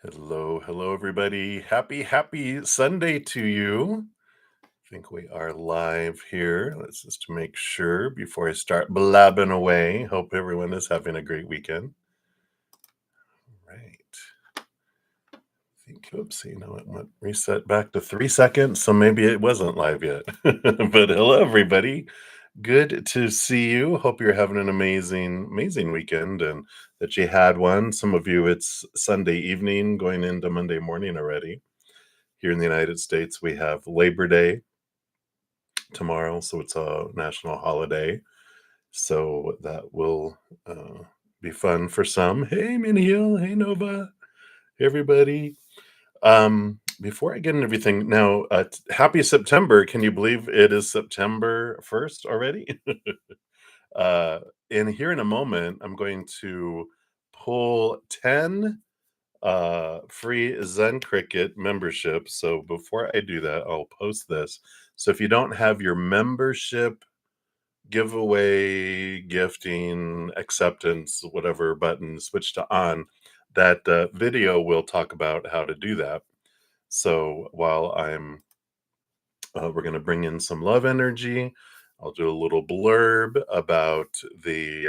Hello, everybody. Happy Sunday to you. I think we are live here. Let's just make sure before I start blabbing away. Hope everyone is having a great weekend. Right. I think, oops, it went reset back to 3 seconds, so maybe it wasn't live yet. But hello, everybody. Good to see you. Hope you're having an amazing weekend and that you had one. Some of you, it's Sunday evening going into Monday morning already. Here in the United States, we have Labor Day tomorrow, so it's a national holiday. So that will be fun for some. Hey, Minihil. Hey, Nova. Hey, everybody. Before I get into everything, now, happy September. Can you believe it is September 1st already? uh, and here in a moment, I'm going to pull 10 free Zen Cricket membership. So before I do that, I'll post this. So if you don't have your membership giveaway, gifting, acceptance, whatever button switch to on, that video will talk about how to do that. So while we're going to bring in some love energy, I'll do a little blurb about the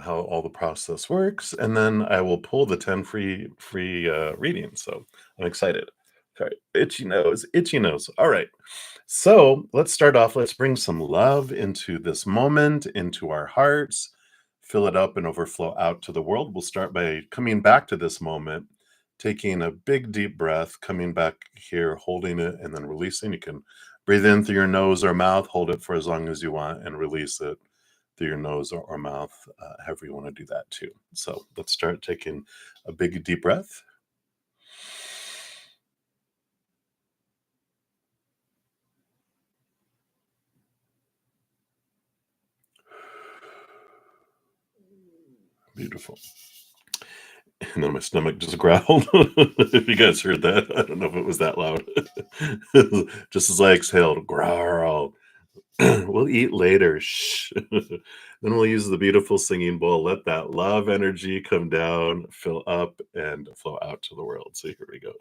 how all the process works, and then I will pull the 10 free readings. So I'm excited. Sorry, itchy nose. All right, so let's start off. Let's bring some love into this moment, into our hearts, fill it up and overflow out to the world. We'll start by coming back to this moment, taking a big deep breath, coming back here, holding it, and then releasing. You can breathe in through your nose or mouth, hold it for as long as you want, and release it through your nose or mouth, however you want to do that too. So let's start taking a big deep breath. Beautiful. And then my stomach just growled. If you guys heard that, I don't know if it was that loud. Just as I exhaled, growl. We'll eat later. Shh. Then we'll use the beautiful singing bowl. Let that love energy come down, fill up, and flow out to the world. So here we go.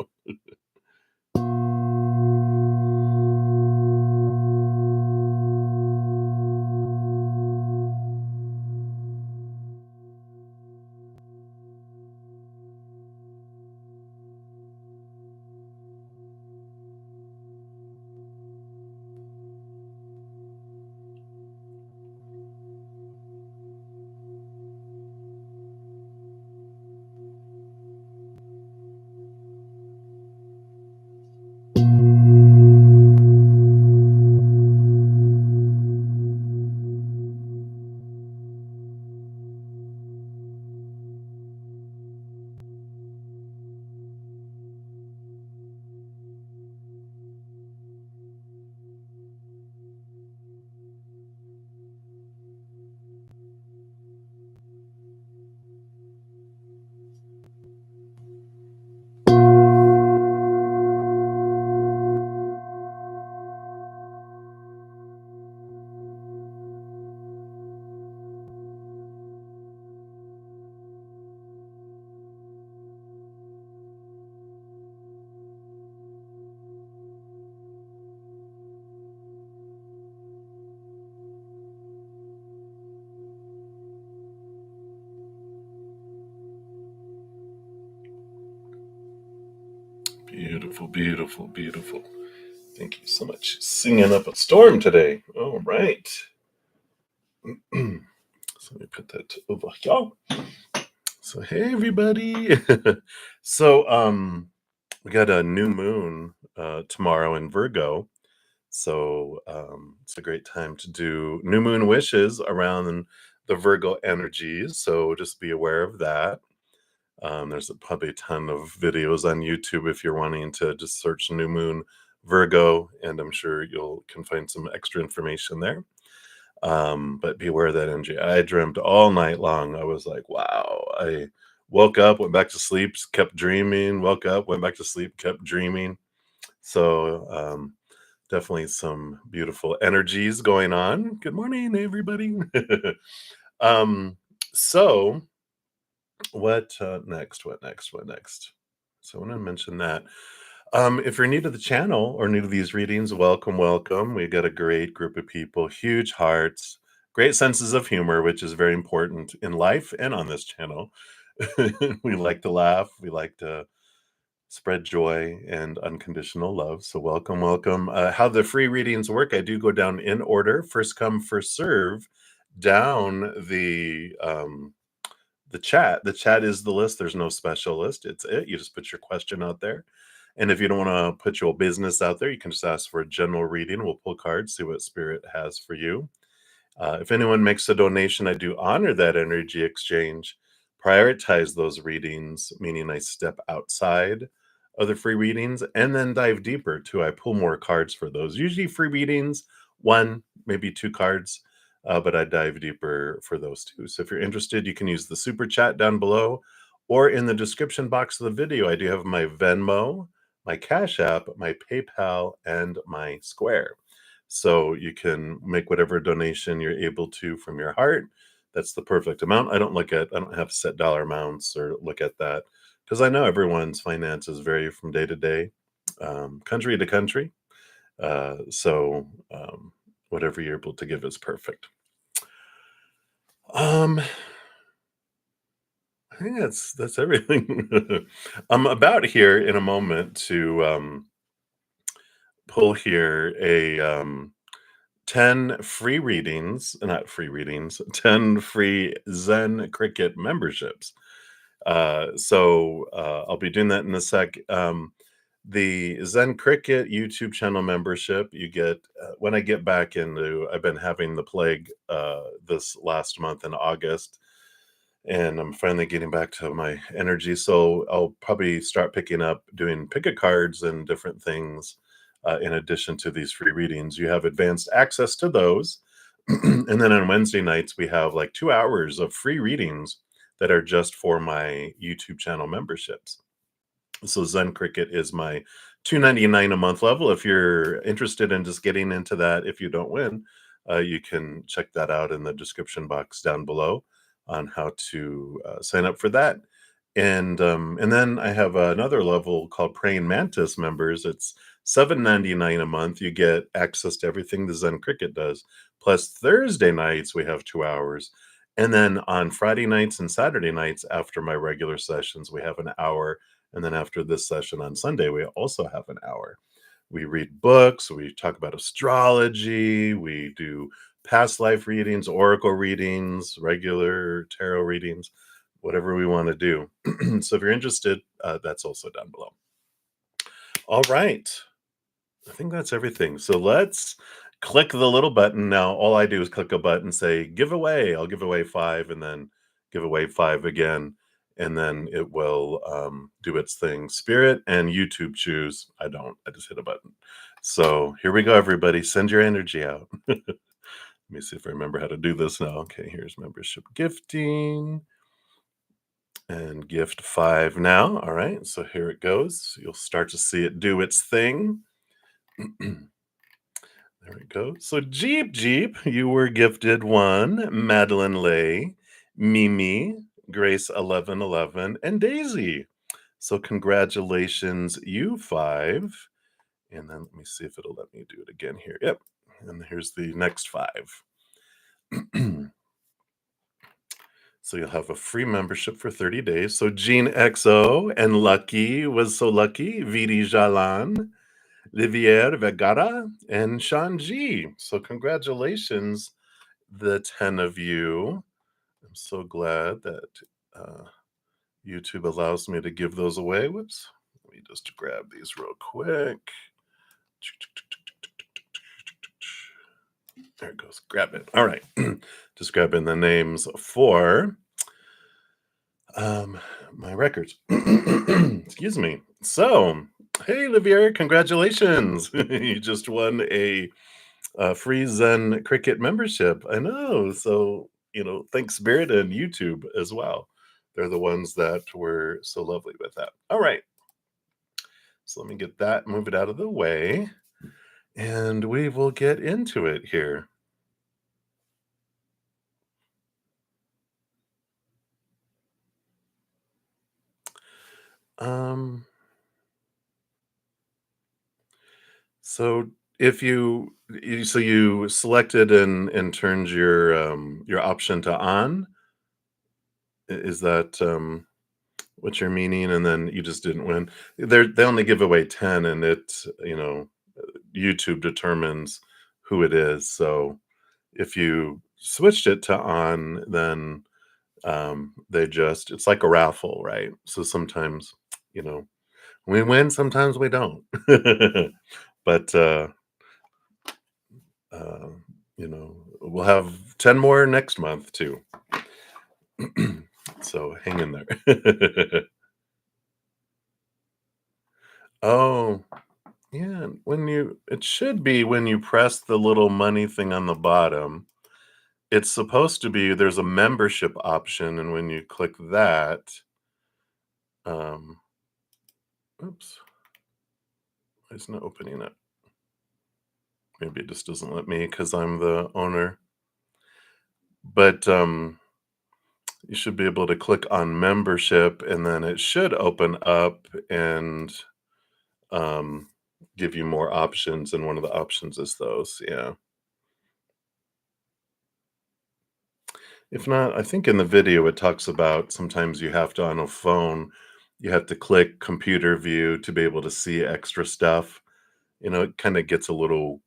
Beautiful, beautiful, beautiful. Thank you so much. Singing up a storm today. All right. So let me put that over here. So hey everybody. So we got a new moon tomorrow in Virgo. So it's a great time to do new moon wishes around the Virgo energies. So just be aware of that. There's probably a ton of videos on YouTube if you're wanting to just search new moon Virgo, and I'm sure you can find some extra information there. But beware of that energy. I dreamt all night long. I was like, wow. I woke up, went back to sleep, kept dreaming, woke up, went back to sleep, kept dreaming. So definitely some beautiful energies going on. Good morning, everybody. um, so What next? What next? What next? So I want to mention that. If you're new to the channel or new to these readings, welcome, welcome. We got a great group of people, huge hearts, great senses of humor, which is very important in life and on this channel. We like to laugh, we like to spread joy and unconditional love. So welcome, welcome. How the free readings work, I do go down in order, first come, first serve, down the chat. The chat is the list. There's no special list. It's it. You just put your question out there. And if you don't want to put your business out there, you can just ask for a general reading. We'll pull cards, see what spirit has for you. If anyone makes a donation, I do honor that energy exchange, prioritize those readings, meaning I step outside of the free readings and then dive deeper too. I pull more cards for those. Usually free readings, one, maybe two cards, but I dive deeper for those too. So if you're interested, you can use the super chat down below or in the description box of the video. I do have my Venmo, my Cash App, my PayPal, and my Square. So you can make whatever donation you're able to from your heart. That's the perfect amount. I don't have set dollar amounts or look at that because I know everyone's finances vary from day to day, country to country. So whatever you're able to give is perfect. Um, I think that's everything. I'm about here in a moment to pull here a 10 free readings, not free readings, 10 free Zen Cricket memberships. I'll be doing that in a sec. The Zen Cricket YouTube channel membership, you get when I get back into, I've been having the plague this last month in August, and I'm finally getting back to my energy. So I'll probably start picking up doing picket cards and different things in addition to these free readings. You have advanced access to those. And then on Wednesday nights, we have like 2 hours of free readings that are just for my YouTube channel memberships. So Zen Cricket is my $2.99 a month level. If you're interested in just getting into that, if you don't win, you can check that out in the description box down below on how to sign up for that. And then I have another level called Praying Mantis members. It's $7.99 a month. You get access to everything the Zen Cricket does. Plus Thursday nights we have 2 hours. And then on Friday nights and Saturday nights after my regular sessions, we have an hour. And then after this session on Sunday, we also have an hour. We read books, we talk about astrology, we do past life readings, oracle readings, regular tarot readings, whatever we want to do. So if you're interested, that's also down below. All right. I think that's everything. So let's click the little button. Now, all I do is click a button, say giveaway. I'll give away 5 and then give away 5 again. And then it will do its thing. Spirit and YouTube choose. I don't. I just hit a button. So here we go, everybody. Send your energy out. Let me see if I remember how to do this now. Okay, here's membership gifting. And gift 5 now. All right, so here it goes. You'll start to see it do its thing. There we go. So Jeep, you were gifted 1, Madeline Lay, Mimi, Grace 1111, and Daisy. So congratulations, you 5. And then let me see if it'll let me do it again here. Yep. And here's the next 5. So you'll have a free membership for 30 days. So Jean XO and Lucky was so lucky, Vidi Jalan, Livier Vergara, and Sean G. So congratulations, the 10 of you. I'm so glad that YouTube allows me to give those away. Whoops. Let me just grab these real quick. There it goes. Grab it. All right. Just grabbing the names for my records. Excuse me. So, hey, Livier, congratulations. You just won a free Zen Cricket membership. I know. So, thanks Spirit and YouTube as well. They're the ones that were so lovely with that. All right. So let me get that, move it out of the way, and we will get into it here. Um, so if you selected and turned your option to on, is that what you're meaning? And then you just didn't win. They only give away 10, and YouTube determines who it is. So if you switched it to on, then it's like a raffle, right? So sometimes, you know, we win, sometimes we don't. But uh, we'll have 10 more next month too. So hang in there. Oh, yeah. It should be when you press the little money thing on the bottom. It's supposed to be there's a membership option, and when you click that, um, oops, why isn't it opening it? Maybe it just doesn't let me because I'm the owner. But you should be able to click on membership, and then it should open up and um, give you more options. And one of the options is those. Yeah. If not, I think in the video it talks about sometimes you have to on a phone, you have to click computer view to be able to see extra stuff. It kind of gets a little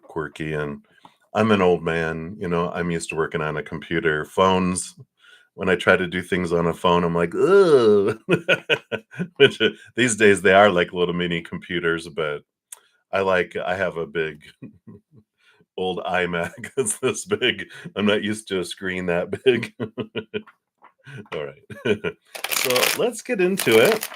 quirky, and I'm an old man, I'm used to working on a computer. Phones, when I try to do things on a phone, I'm like, ugh. Which these days they are like little mini computers, but I have a big old iMac that's this big. I'm not used to a screen that big. All right. So let's get into it.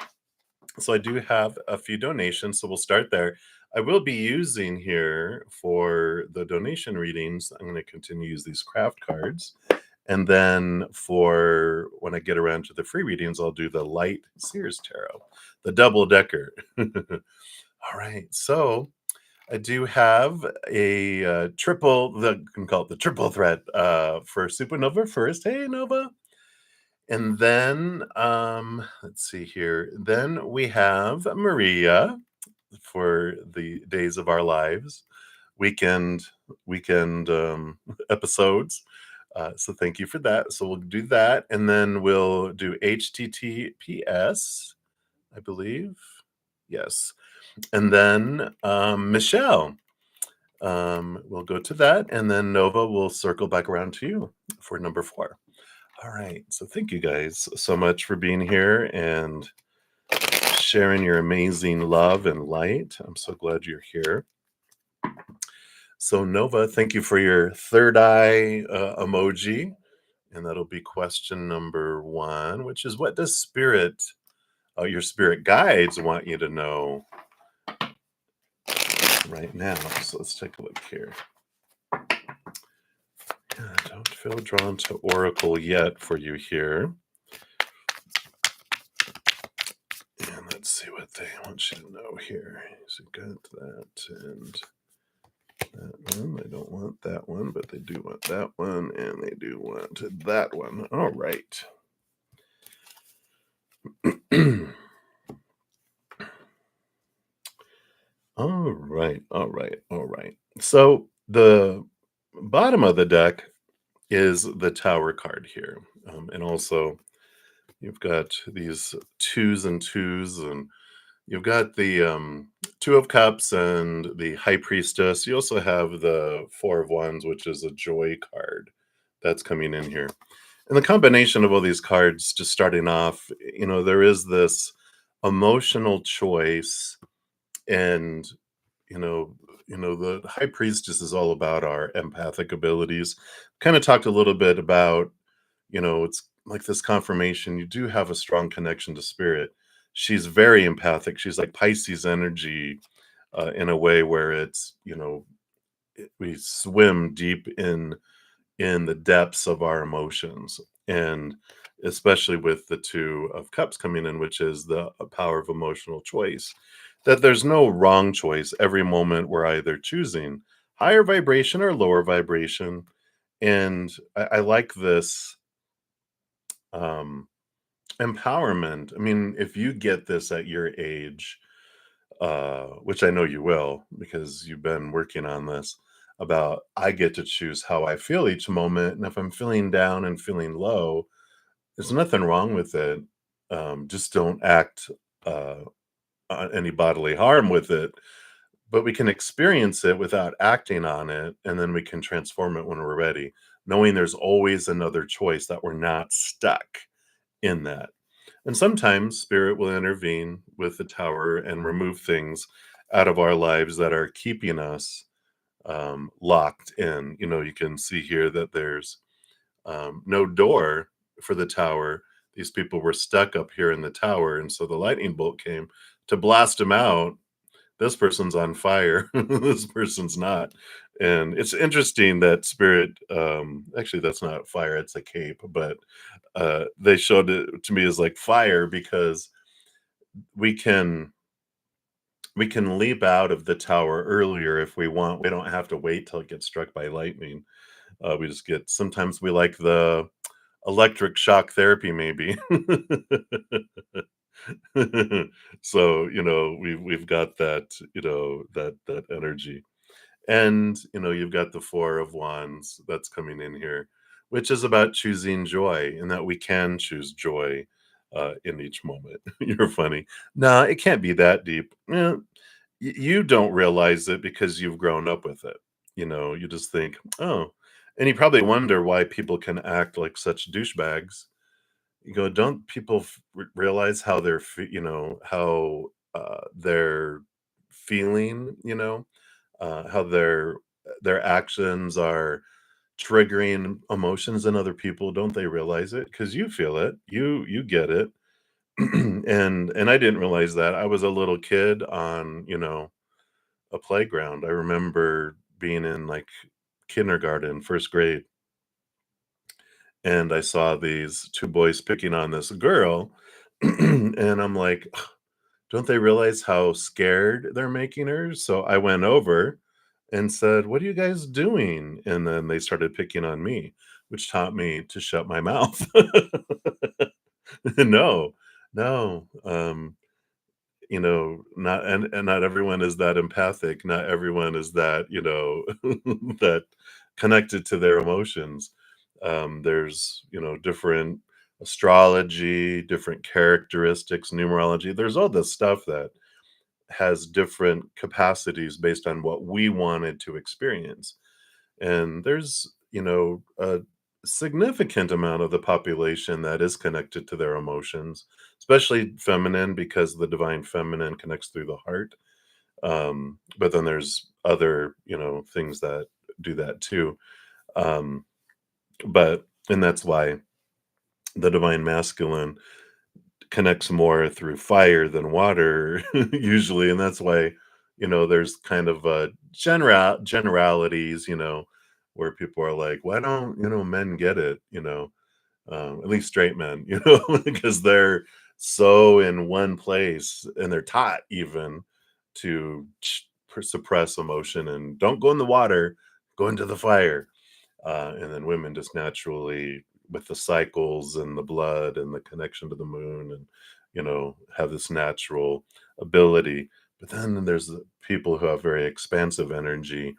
So I do have a few donations, so we'll start there. I will be using here for the donation readings. I'm going to continue to use these craft cards. And then for when I get around to the free readings, I'll do the light Sears Tarot, the double decker. All right. So I do have a you can call it the triple threat for Supernova first. Hey, Nova. And then let's see here. Then we have Maria for the Days of Our Lives weekend weekend episodes. So thank you for that. So we'll do that, and then we'll do HTTPS, I believe. Yes, and then Michelle. We'll go to that, and then Nova will circle back around to you for number 4. All right. So thank you guys so much for being here and sharing your amazing love and light. I'm so glad you're here. So Nova, thank you for your third eye emoji. And that'll be question number 1, which is what does your spirit guides want you to know right now? So let's take a look here. I don't feel drawn to Oracle yet for you here. And let's see what they want you to know here. So got that and that one. They don't want that one, but they do want that one, and they do want that one. All right. All right, all right, all right. So the bottom of the deck is the Tower card here. And also, you've got these twos and twos, and you've got the Two of Cups and the High Priestess. You also have the Four of Wands, which is a joy card that's coming in here. And the combination of all these cards, just starting off, there is this emotional choice, and you know, the High Priestess is all about our empathic abilities. Kind of talked a little bit about, it's like this confirmation. You do have a strong connection to spirit. She's very empathic. She's like Pisces energy in a way where it's, we swim deep in the depths of our emotions, and especially with the Two of Cups coming in, which is the power of emotional choice, that there's no wrong choice. Every moment we're either choosing higher vibration or lower vibration. And I like this um empowerment. I mean, if you get this at your age, which I know you will because you've been working on this, about I get to choose how I feel each moment. And if I'm feeling down and feeling low, there's nothing wrong with it. Just don't act uh, any bodily harm with it. But we can experience it without acting on it, and then we can transform it when we're ready, knowing there's always another choice, that we're not stuck in that. And sometimes spirit will intervene with the tower and remove things out of our lives that are keeping us locked in. You can see here that there's no door for the tower. These people were stuck up here in the tower. And so the lightning bolt came to blast them out. This person's on fire. This person's not. And it's interesting that spirit, actually, that's not fire, it's a cape, but they showed it to me as like fire because we can we can leap out of the tower earlier if we want. We don't have to wait till it gets struck by lightning. We just get, sometimes we like the electric shock therapy maybe. So, we've got that, that energy. And, you've got the 4 of Wands that's coming in here, which is about choosing joy and that we can choose joy in each moment. You're funny. No, it can't be that deep. Yeah, you don't realize it because you've grown up with it. You just think, oh, and you probably wonder why people can act like such douchebags. You go, don't people realize how how they're feeling, how their actions are triggering emotions in other people? Don't they realize it? Because you feel it, you get it. And I didn't realize that. I was a little kid on, a playground. I remember being in like kindergarten, first grade, and I saw these two boys picking on this girl. And I'm like, don't they realize how scared they're making her? So I went over and said, "What are you guys doing?" And then they started picking on me, which taught me to shut my mouth. No, no. Not, and not everyone is that empathic. Not everyone is that, that connected to their emotions. There's, different astrology, different characteristics, numerology. There's all this stuff that has different capacities based on what we wanted to experience. And there's, a significant amount of the population that is connected to their emotions, especially feminine, because the divine feminine connects through the heart. But then there's other, things that do that too. Um, and that's why the divine masculine connects more through fire than water usually. And that's why, there's kind of generalities, where people are like, why don't, men get it, at least straight men, because they're so in one place and they're taught even to suppress emotion and don't go in the water, go into the fire. And then women just naturally, with the cycles and the blood and the connection to the moon, and have this natural ability. But then there's the people who have very expansive energy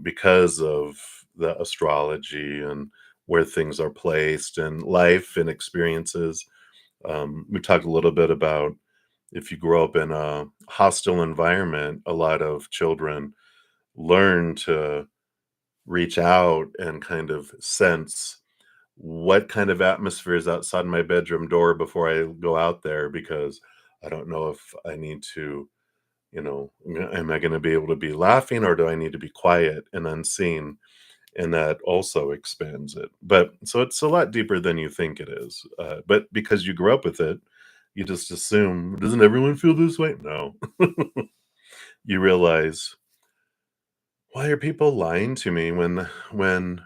because of the astrology and where things are placed and life and experiences. We talked a little bit about, if you grow up in a hostile environment, a lot of children learn to reach out and kind of sense what kind of atmosphere is outside my bedroom door before I go out there, because I don't know if I need to, am I going to be able to be laughing, or do I need to be quiet and unseen? And that also expands it. But so it's a lot deeper than you think it is. But because you grew up with it, you just assume, doesn't everyone feel this way? No. You realize, why are people lying to me when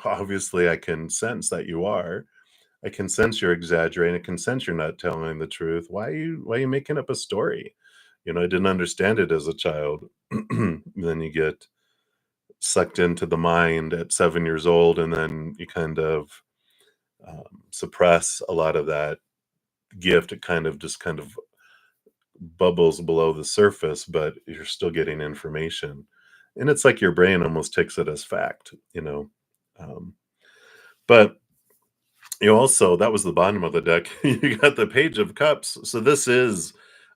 obviously I can sense that you are. I can sense you're exaggerating. I can sense you're not telling the truth. Why are you making up a story? I didn't understand it as a child. Then you get sucked into the mind at 7 years old, and then you kind of suppress a lot of that gift, it kind of bubbles below the surface, but you're still getting information. And it's like your brain almost takes it as fact, you know. Um, but you also, that was the bottom of the deck. You got the Page of Cups. So this is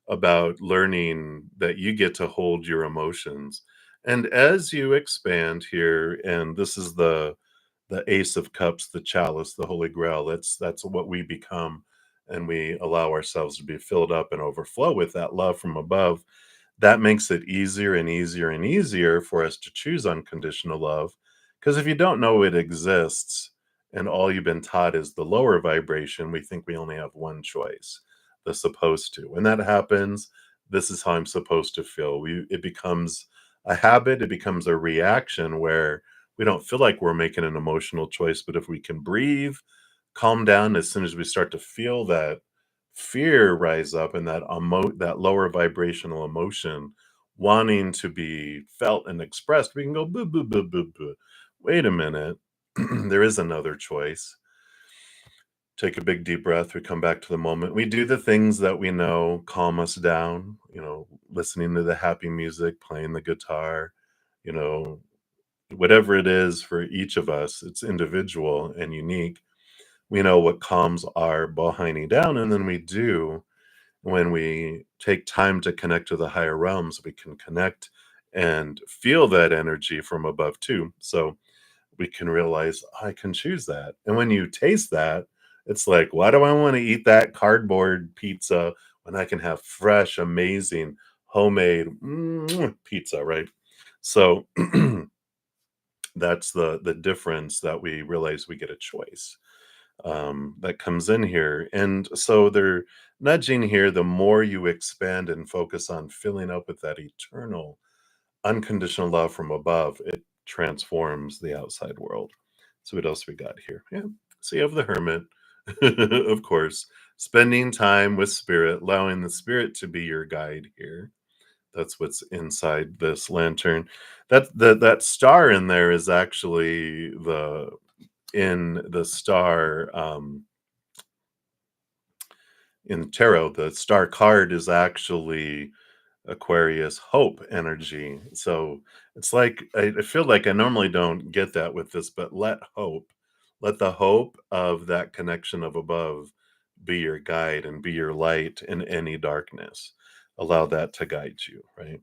about learning that you get to hold your emotions. And as you expand here, and this is the Ace of Cups, the chalice, the Holy Grail. That's what we become, and we allow ourselves to be filled up and overflow with that love from above. That makes it easier and easier and easier for us to choose unconditional love. Because if you don't know it exists and all you've been taught is the lower vibration, we think we only have one choice, the supposed to. When that happens, this is how I'm supposed to feel. It becomes a habit, it becomes a reaction where we don't feel like we're making an emotional choice. But if we can breathe, calm down as soon as we start to feel that fear rise up and that lower vibrational emotion wanting to be felt and expressed, we can go boo boo boo boo boo. Wait a minute. There is another choice. Take a big deep breath. We come back to the moment. We do the things that we know calm us down, listening to the happy music, playing the guitar, you know, whatever it is for each of us, it's individual and unique. We know what calms our Bahini down, and then we do when we take time to connect to the higher realms, we can connect and feel that energy from above too. So we can realize I can choose that. And when you taste that, it's like, why do I want to eat that cardboard pizza when I can have fresh, amazing, homemade pizza, right? So that's the difference that we realize we get a choice that comes in here. And so they're nudging here, the more you expand and focus on filling up with that eternal unconditional love from above, it transforms the outside world. So what else we got here? Yeah. So you have the hermit, of course, spending time with spirit, allowing the spirit to be your guide here. That's what's inside this lantern. That star in there is actually the star in tarot. The star card is actually Aquarius hope energy. So it's like I feel like I normally don't get that with this, but let the hope of that connection of above be your guide and be your light in any darkness. Allow that to guide you, right?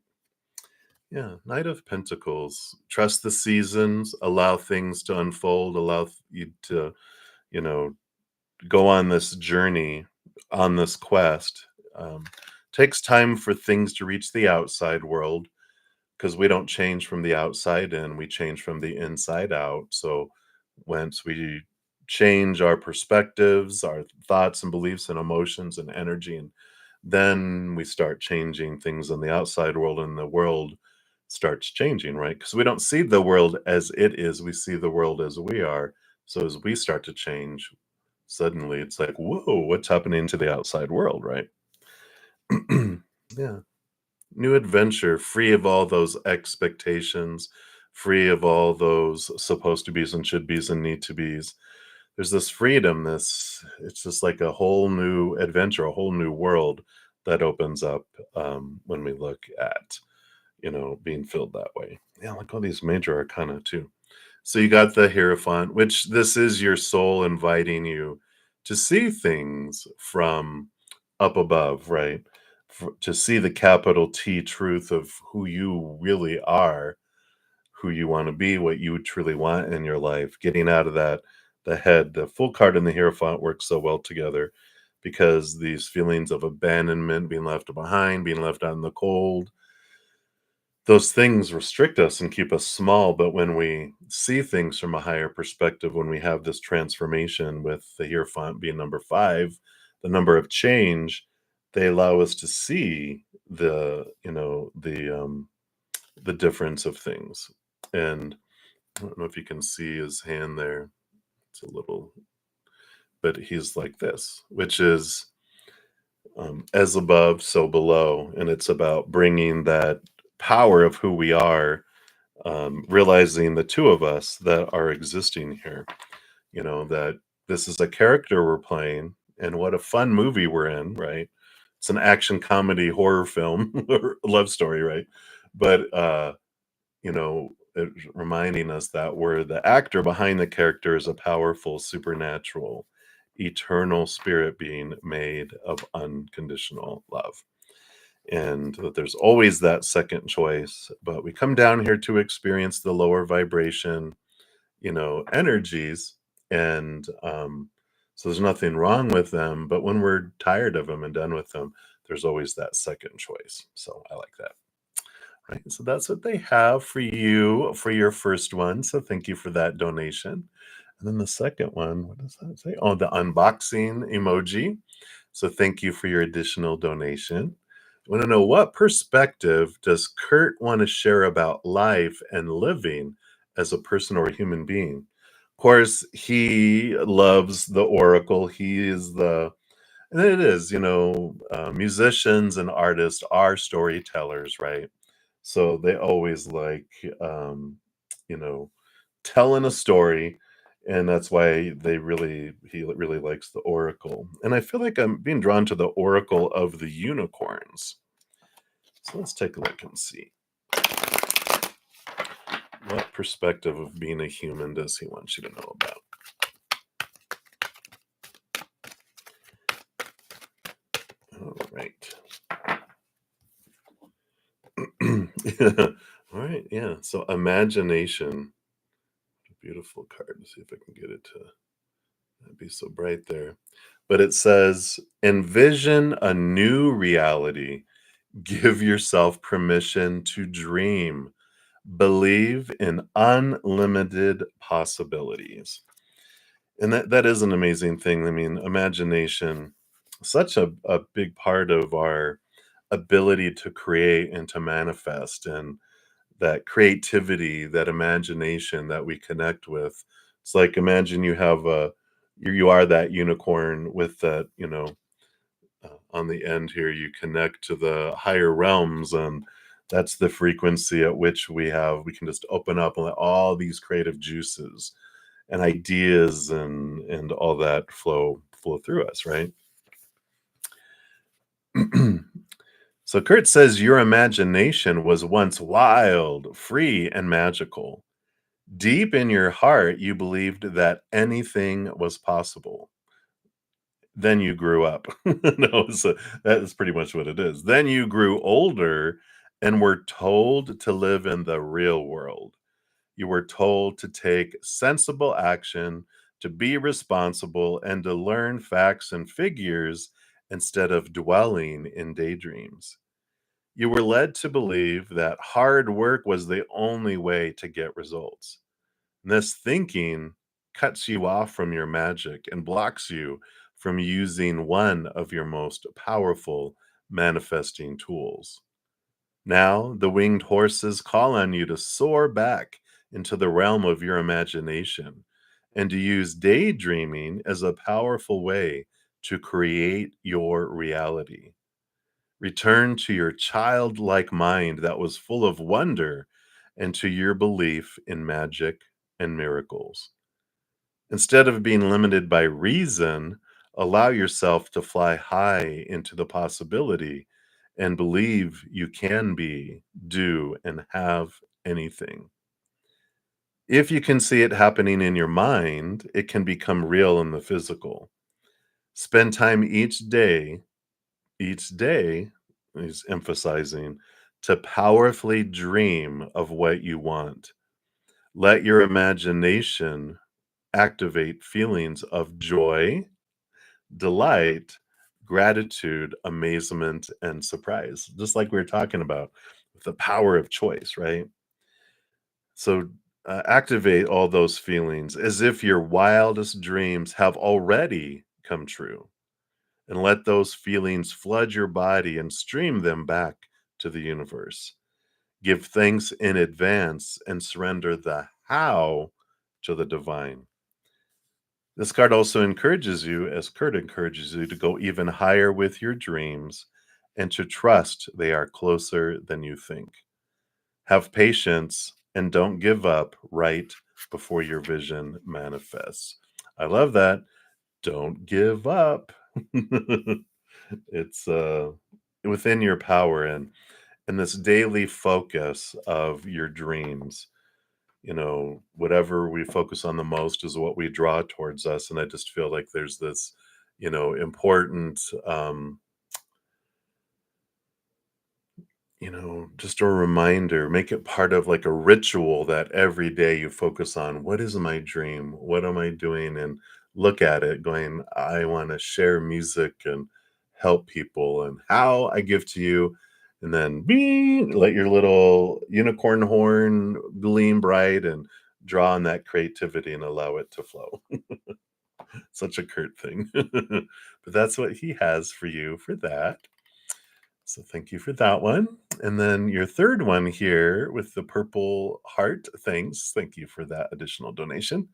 Yeah, Knight of Pentacles. Trust the seasons, allow things to unfold, allow you to, you know, go on this journey, on this quest. Um, Takes time for things to reach the outside world because we don't change from the outside in, we change from the inside out. So once we change our perspectives, our thoughts and beliefs and emotions and energy, and then we start changing things in the outside world, and the world starts changing, right? Because we don't see the world as it is, we see the world as we are. So as we start to change, suddenly it's like, whoa, what's happening to the outside world, right? Yeah. New adventure, free of all those expectations, free of all those supposed to be's and should be's and need to be's. There's this freedom, it's just like a whole new adventure, a whole new world that opens up when we look at, being filled that way. Yeah, like all these major arcana too. So you got the Hierophant, which this is your soul inviting you to see things from up above, right? To see the capital T truth of who you really are, who you want to be, what you truly want in your life, getting out of the head. The full card and the Hierophant work so well together because these feelings of abandonment, being left behind, being left out in the cold, those things restrict us and keep us small. But when we see things from a higher perspective, when we have this transformation with the Hierophant being number 5, the number of change, they allow us to see the difference of things. And I don't know if you can see his hand there. It's a little, but he's like this, which is as above, so below. And it's about bringing that power of who we are, realizing the two of us that are existing here, that this is a character we're playing. and what a fun movie we're in, right? It's an action comedy horror film or love story, right? But it's reminding us that we're the actor behind the character is a powerful, supernatural, eternal spirit being made of unconditional love. And that there's always that second choice, but we come down here to experience the lower vibration, energies. And so there's nothing wrong with them. But when we're tired of them and done with them, there's always that second choice. So I like that. Right. So that's what they have for you for your first one. So thank you for that donation. And then the second one, what does that say? Oh, the unboxing emoji. So thank you for your additional donation. I want to know, what perspective does Kurt want to share about life and living as a person or a human being? Of course, he loves the Oracle. He is and it is, musicians and artists are storytellers, right? So they always like, um, you know, telling a story, and that's why he really likes the Oracle. And I feel like I'm being drawn to the Oracle of the Unicorns. So let's take a look and see, what perspective of being a human does he want you to know about? All right. Yeah. All right. Yeah. So imagination, beautiful card. Let's see if I can get it to not be so bright there. But it says, envision a new reality. Give yourself permission to dream. Believe in unlimited possibilities. And that is an amazing thing. I mean, imagination, such a big part of our ability to create and to manifest, and that creativity, that imagination that we connect with. It's like, imagine you are that unicorn with that, on the end here, you connect to the higher realms, and that's the frequency at which we can just open up and let all these creative juices and ideas and all that flow through us, right? So Kurt says your imagination was once wild, free, and magical. Deep in your heart, you believed that anything was possible. Then you grew up. No, so that is pretty much what it is. Then you grew older and were told to live in the real world. You were told to take sensible action, to be responsible, and to learn facts and figures instead of dwelling in daydreams. You were led to believe that hard work was the only way to get results. This thinking cuts you off from your magic and blocks you from using one of your most powerful manifesting tools. Now, the winged horses call on you to soar back into the realm of your imagination and to use daydreaming as a powerful way to create your reality. Return to your childlike mind that was full of wonder and to your belief in magic and miracles. Instead of being limited by reason, allow yourself to fly high into the possibility and believe you can be, do, and have anything. If you can see it happening in your mind, it can become real in the physical. Spend time each day, he's emphasizing, to powerfully dream of what you want. Let your imagination activate feelings of joy, delight, gratitude, amazement, and surprise, just like we were talking about with the power of choice, right? So activate all those feelings as if your wildest dreams have already come true, and let those feelings flood your body and stream them back to the universe. Give thanks in advance and surrender the how to the divine. This card also encourages you, as Kurt encourages you, to go even higher with your dreams and to trust they are closer than you think. Have patience and don't give up right before your vision manifests. I love that. Don't give up. It's within your power, and this daily focus of your dreams. Whatever we focus on the most is what we draw towards us. And I just feel like there's this, important, just a reminder, make it part of like a ritual that every day you focus on what is my dream? What am I doing? And look at it going, I want to share music and help people, and how I give to you. And then bing, let your little unicorn horn gleam bright and draw on that creativity and allow it to flow. Such a Kurt thing. But that's what he has for you for that. So thank you for that one. And then your third one here with the purple heart, thanks. Thank you for that additional donation.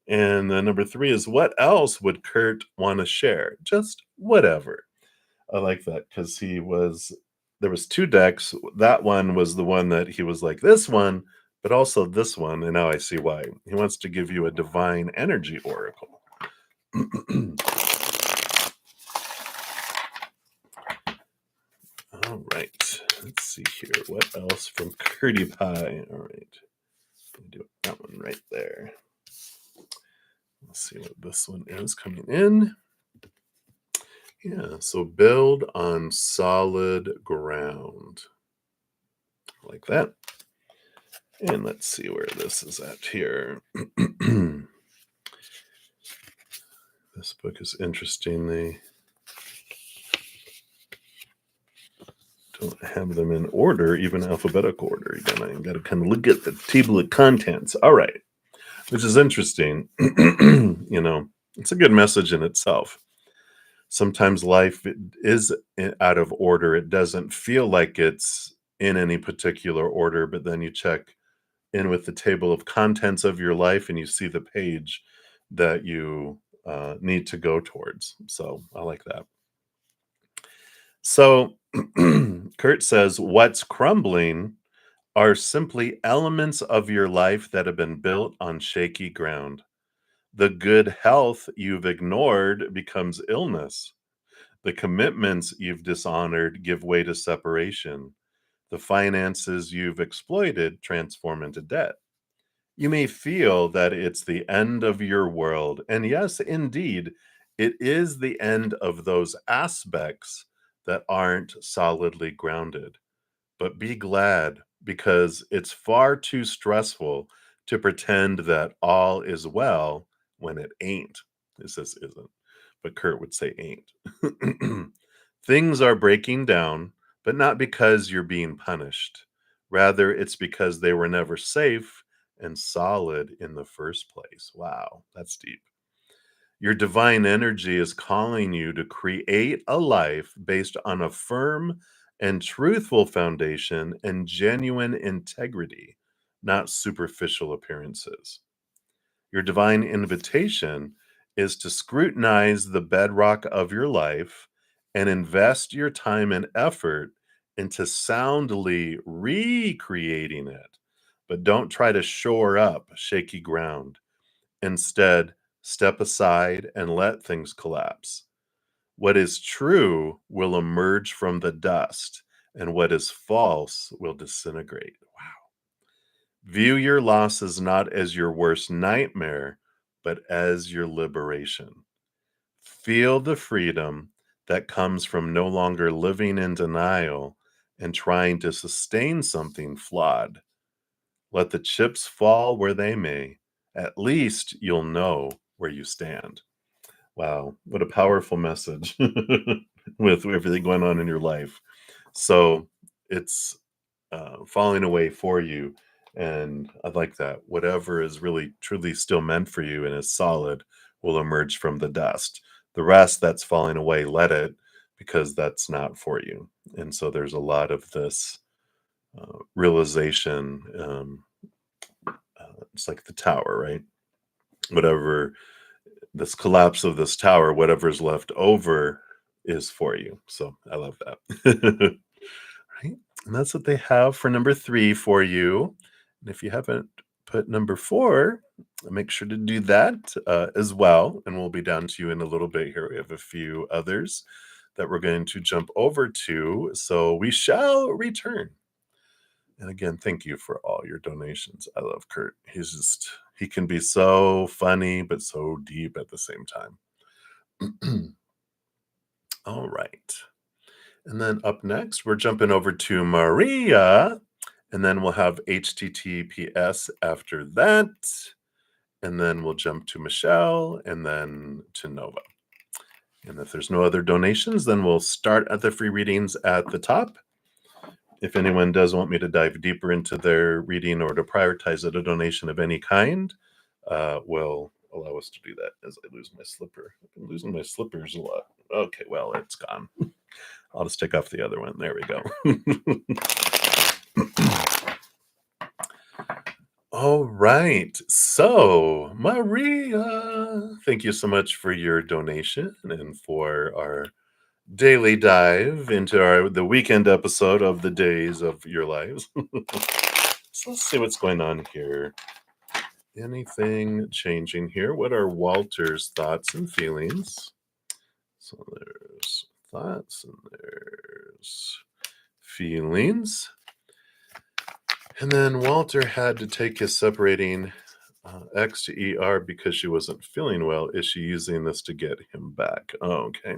And then number three is, what else would Kurt want to share? Just whatever. I like that because there was two decks. That one was the one that he was like, this one, but also this one. And now I see why. He wants to give you a divine energy oracle. All right, let's see here. What else from Curdy Pie? All right, do that one right there. Let's see what this one is coming in. Yeah, so build on solid ground. Like that. And let's see where this is at here. This book is interesting. They don't have them in order, even alphabetical order. You gotta kind of look at the table of contents. All right, which is interesting. It's a good message in itself. Sometimes life is out of order. It doesn't feel like it's in any particular order, but then you check in with the table of contents of your life and you see the page that you need to go towards. So I like that. So Kurt says, what's crumbling are simply elements of your life that have been built on shaky ground. The good health you've ignored becomes illness. The commitments you've dishonored give way to separation. The finances you've exploited transform into debt. You may feel that it's the end of your world. And yes, indeed, it is the end of those aspects that aren't solidly grounded. But be glad, because it's far too stressful to pretend that all is well when it ain't. It says isn't, but Kurt would say ain't. Things are breaking down, but not because you're being punished. Rather, it's because they were never safe and solid in the first place. Wow, that's deep. Your divine energy is calling you to create a life based on a firm and truthful foundation and genuine integrity, not superficial appearances. Your divine invitation is to scrutinize the bedrock of your life and invest your time and effort into soundly recreating it. But don't try to shore up shaky ground. Instead, step aside and let things collapse. What is true will emerge from the dust, and what is false will disintegrate. Wow. View your losses not as your worst nightmare, but as your liberation. Feel the freedom that comes from no longer living in denial and trying to sustain something flawed. Let the chips fall where they may. At least you'll know where you stand. Wow, what a powerful message with everything going on in your life. So it's falling away for you. And I like that. Whatever is really truly still meant for you and is solid will emerge from the dust. The rest that's falling away, let it, because that's not for you. And so there's a lot of this realization. It's like the tower, right? Whatever this collapse of this tower, whatever's left over is for you. So I love that. Right. And that's what they have for number 3 for you. And if you haven't put number 4, make sure to do that as well. And we'll be down to you in a little bit here. We have a few others that we're going to jump over to. So we shall return. And again, thank you for all your donations. I love Kurt. He can be so funny, but so deep at the same time. All right. And then up next, we're jumping over to Maria. And then we'll have HTTPS after that. And then we'll jump to Michelle and then to Nova. And if there's no other donations, then we'll start at the free readings at the top. If anyone does want me to dive deeper into their reading or to prioritize a donation of any kind, will allow us to do that as I lose my slipper. I've been losing my slippers a lot. Okay, well, it's gone. I'll just take off the other one. There we go. All right. So, Maria, thank you so much for your donation and for our daily dive into the weekend episode of the days of your lives. So let's see what's going on here. Anything changing here? What are Walter's thoughts and feelings? So there's thoughts and there's feelings. And then Walter had to take his separating X to ER because she wasn't feeling well. Is she using this to get him back? Oh, okay.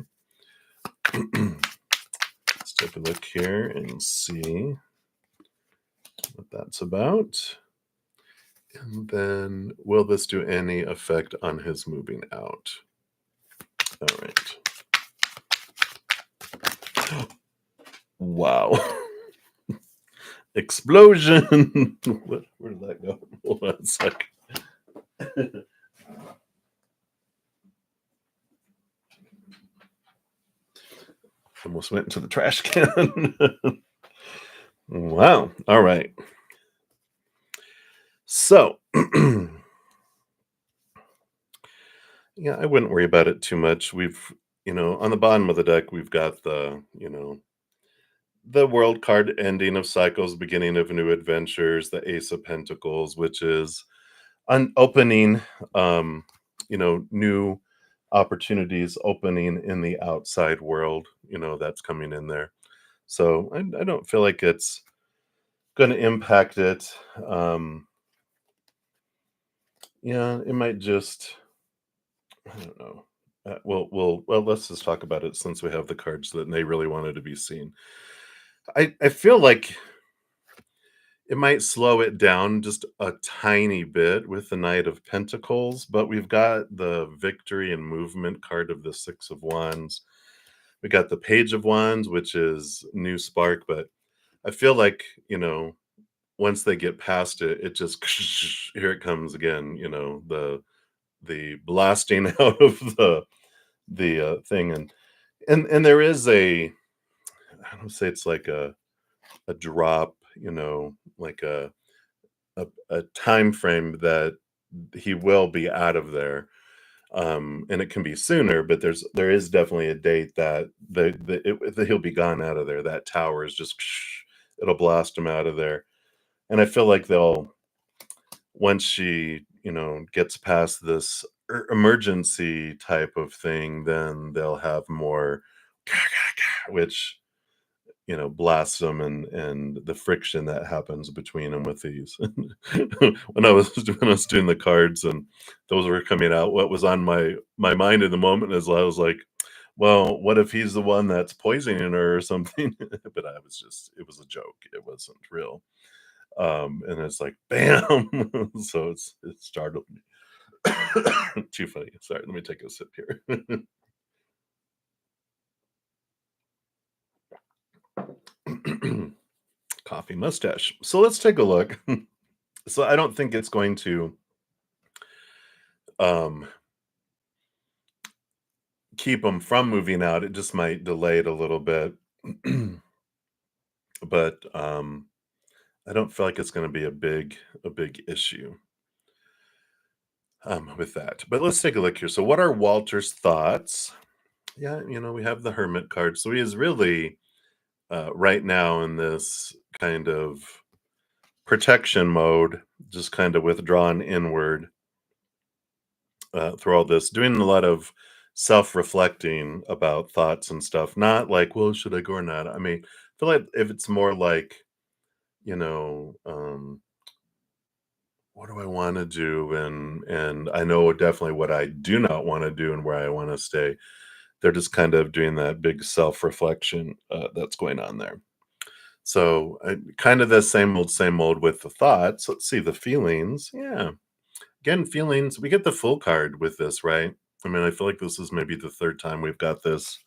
Let's take a look here and see what that's about. And then, will this do any effect on his moving out? All right. Wow. Explosion. Where did that go? Hold on a sec. Almost went into the trash can. Wow. All right. So, yeah, I wouldn't worry about it too much. On the bottom of the deck, we've got the world card ending of cycles, beginning of new adventures, the Ace of Pentacles, which is opening, new opportunities opening in the outside world, that's coming in there. So I don't feel like it's going to impact it. Yeah, it might just, I don't know. Well, let's just talk about it since we have the cards that they really wanted to be seen. I feel like it might slow it down just a tiny bit with the Knight of Pentacles, but we've got the victory and movement card of the Six of Wands. We got the Page of Wands, which is new spark, but I feel like, once they get past it, it just here it comes again, the blasting out of the thing and there is I don't say it's like a drop, like a time frame that he will be out of there. And it can be sooner, but there is definitely a date that that he'll be gone out of there. That tower is just it'll blast him out of there. And I feel like they'll once she, gets past this emergency type of thing, then they'll have more which blasts them and the friction that happens between them with these. When I was doing the cards and those were coming out, what was on my mind in the moment is I was like, well, what if he's the one that's poisoning her or something? But it was a joke. It wasn't real. And it's like, bam. So it startled me. Too funny. Sorry, let me take a sip here. Coffee mustache. So let's take a look. So I don't think it's going to um keep them from moving out. It just might delay it a little bit. But I don't feel like it's going to be a big issue with that. But let's take a look here. So what are Walter's thoughts? Yeah, we have the Hermit card. So he is really right now in this kind of protection mode, just kind of withdrawn inward. through all this, doing a lot of self-reflecting about thoughts and stuff. Not like, well, should I go or not? I mean, I feel like if it's more like, you know, what do I want to do, and I know definitely what I do not want to do and where I want to stay. They're just kind of doing that big self-reflection that's going on there. So kind of the same old with the thoughts. Let's see the feelings. Yeah, again, feelings. We get the full card with this, right? I mean, I feel like this is maybe the third time we've got this.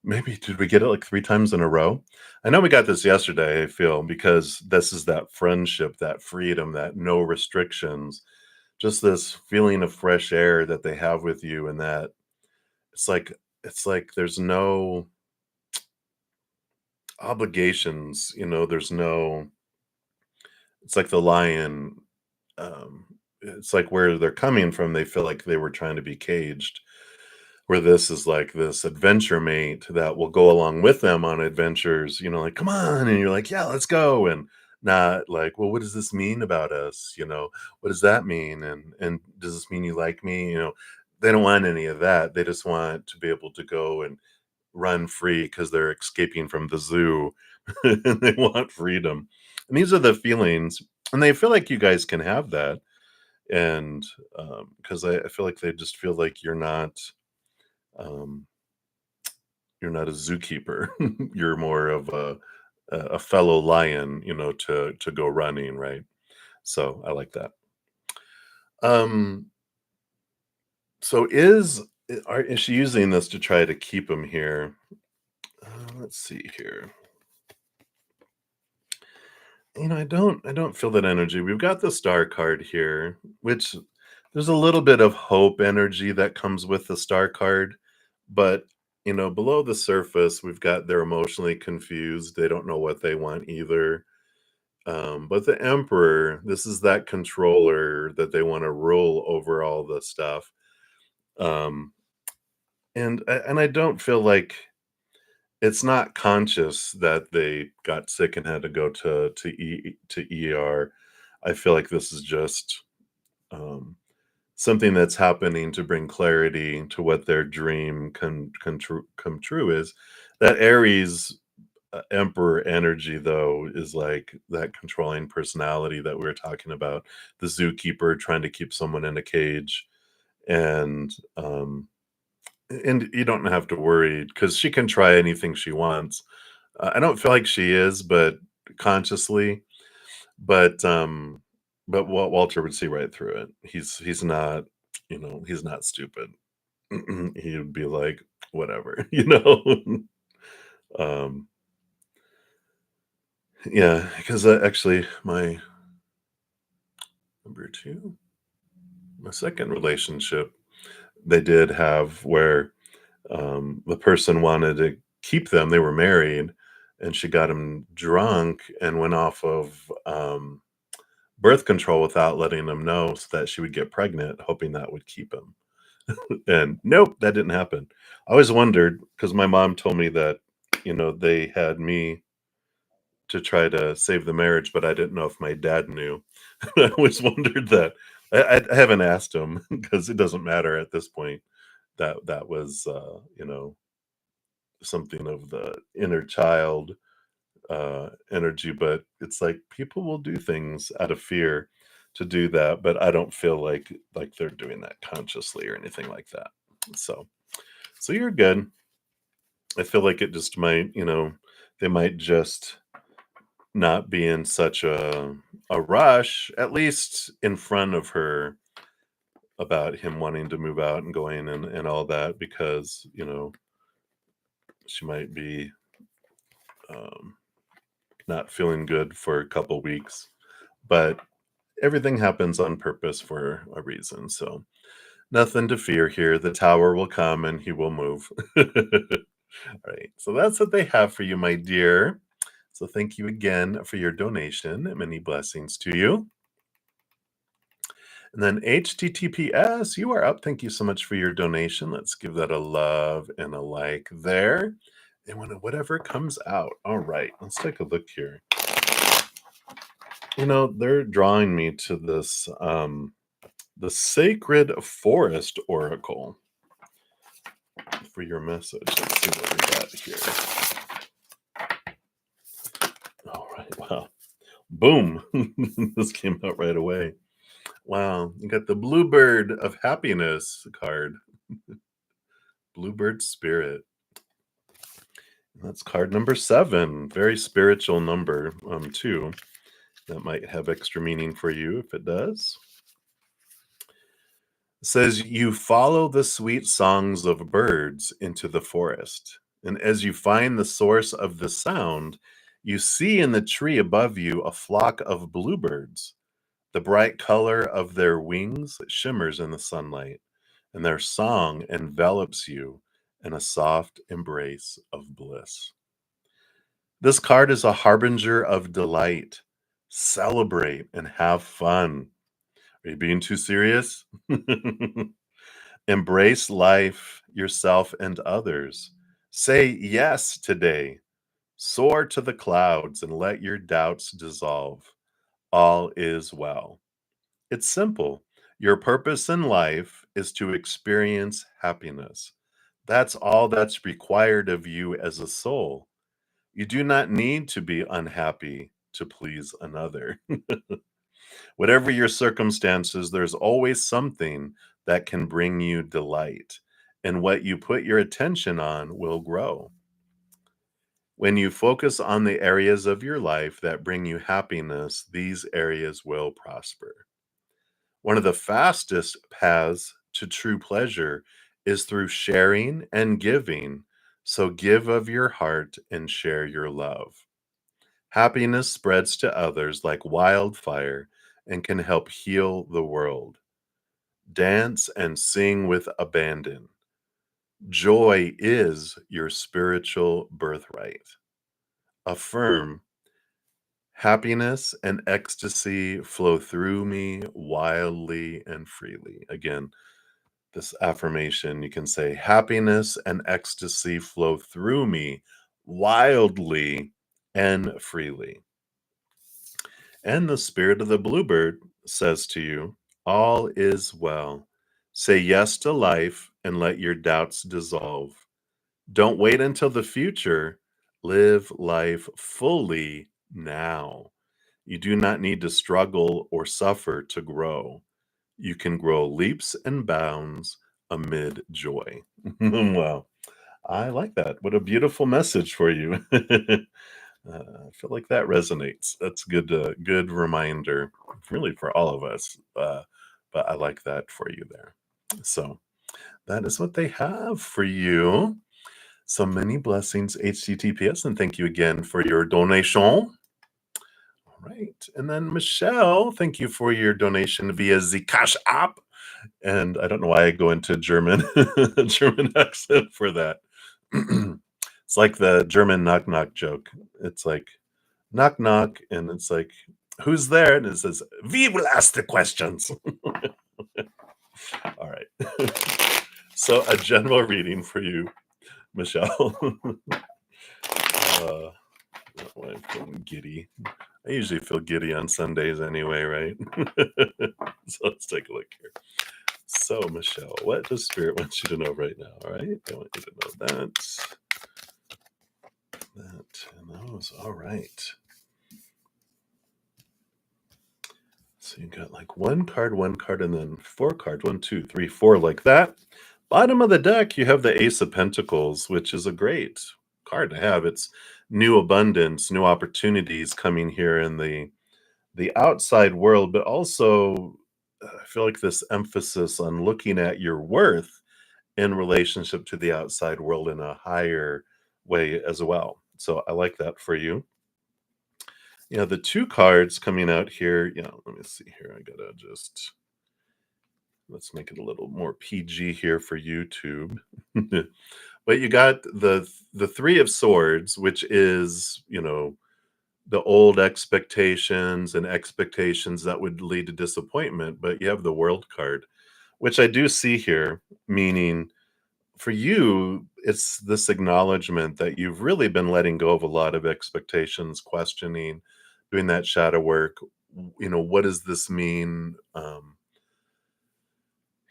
Maybe did we get it like 3 times in a row? I know we got this yesterday, I feel, because this is that friendship, that freedom, that no restrictions, just this feeling of fresh air that they have with you, and that it's like there's no obligations, there's no, it's like the lion, it's like where they're coming from, they feel like they were trying to be caged. Where this is like this adventure mate that will go along with them on adventures, like, "Come on," and you're like, "Yeah, let's go," and not like, "Well, what does this mean about us?" "What does that mean?" And "Does this mean you like me?" They don't want any of that. They just want to be able to go and run free because 'cause they're escaping from the zoo, and they want freedom. And these are the feelings, and they feel like you guys can have that, and, 'cause I feel like they just feel like um you're not a zookeeper. You're more of a fellow lion, to go running, right? So I like that. Um, so is she using this to try to keep him here? Let's see here. I don't feel that energy. We've got the star card here, which there's a little bit of hope energy that comes with the star card, but below the surface, we've got they're emotionally confused. They don't know what they want either. But the emperor, this is that controller that they want to rule over all the stuff. Um, and I don't feel like it's not conscious that they got sick and had to go to ER. I feel like this is just um, something that's happening to bring clarity to what their dream come true is. That Aries emperor energy, though, is like that controlling personality that we were talking about, the zookeeper trying to keep someone in a cage. And you don't have to worry because she can try anything she wants. I don't feel like she is, but consciously, but Walter would see right through it. He's not, he's not stupid. He would be like, whatever, um, yeah, because actually, number two, my second relationship, they did have where the person wanted to keep them. They were married, and she got him drunk and went off of birth control without letting him know so that she would get pregnant, hoping that would keep him. And nope, that didn't happen. I always wondered because my mom told me that, they had me to try to save the marriage, but I didn't know if my dad knew. I always wondered that. I haven't asked him because it doesn't matter at this point. That was, something of the inner child energy, but it's like people will do things out of fear to do that, but I don't feel like they're doing that consciously or anything like that. So so you're good. I feel like it just might, they might just not be in such a rush, at least in front of her about him wanting to move out and going and all that because, she might be um, not feeling good for a couple weeks. But everything happens on purpose for a reason. So nothing to fear here. The tower will come and he will move. All right. So that's what they have for you, my dear. So thank you again for your donation. Many blessings to you. And then HTTPS, you are up. Thank you so much for your donation. Let's give that a love and a like there. And whatever comes out. All right. Let's take a look here. They're drawing me to this The Sacred Forest Oracle for your message. Let's see what we got here. All right. Wow. Boom. This came out right away. Wow. You got the Bluebird of Happiness card. Bluebird Spirit. That's card number 7. Very spiritual number, too. That might have extra meaning for you if it does. It says, you follow the sweet songs of birds into the forest. And as you find the source of the sound, you see in the tree above you a flock of bluebirds. The bright color of their wings shimmers in the sunlight, and their song envelops you in a soft embrace of bliss. This card is a harbinger of delight. Celebrate and have fun. Are you being too serious? Embrace life, yourself, and others. Say yes today. Soar to the clouds and let your doubts dissolve. All is well. It's simple. Your purpose in life is to experience happiness. That's all that's required of you as a soul. You do not need to be unhappy to please another. Whatever your circumstances, there's always something that can bring you delight. And what you put your attention on will grow. When you focus on the areas of your life that bring you happiness, these areas will prosper. One of the fastest paths to true pleasure is through sharing and giving. So give of your heart and share your love. Happiness spreads to others like wildfire and can help heal the world. Dance and sing with abandon. Joy is your spiritual birthright. Affirm, happiness and ecstasy flow through me wildly and freely. Again, this affirmation, you can say, happiness and ecstasy flow through me wildly and freely. And the spirit of the bluebird says to you, all is well. Say yes to life and let your doubts dissolve. Don't wait until the future. Live life fully now. You do not need to struggle or suffer to grow. You can grow leaps and bounds amid joy. Wow. I like that. What a beautiful message for you. I feel like that resonates. That's good. Good reminder, really, for all of us. But I like that for you there. So that is what they have for you. So many blessings, HTTPS, and thank you again for your donation. All right, and then Michelle, thank you for your donation via the CashApp. And I don't know why I go into German German accent for that. It's like the German knock knock joke. It's like knock knock, and it's like, who's there? And it says, we will ask the questions. All right. So a general reading for you, Michelle. I'm feeling giddy. I usually feel giddy on Sundays anyway, right? So let's take a look here. So, Michelle, what does Spirit want you to know right now? All right. I want you to know that, and those. All right. So you got like one card, and then 4 cards. 1, 2, 3, 4, like that. Bottom of the deck, you have the Ace of Pentacles, which is a great card to have. It's new abundance, new opportunities coming here in the outside world, but also I feel like this emphasis on looking at your worth in relationship to the outside world in a higher way as well. So I like that for you. Yeah, the 2 cards coming out here, let me see here. I gotta just let's make it a little more PG here for YouTube. But you got the 3 of Swords, which is, the old expectations and expectations that would lead to disappointment, but you have the World card, which I do see here, meaning for you, it's this acknowledgement that you've really been letting go of a lot of expectations, questioning, doing that shadow work. What does this mean?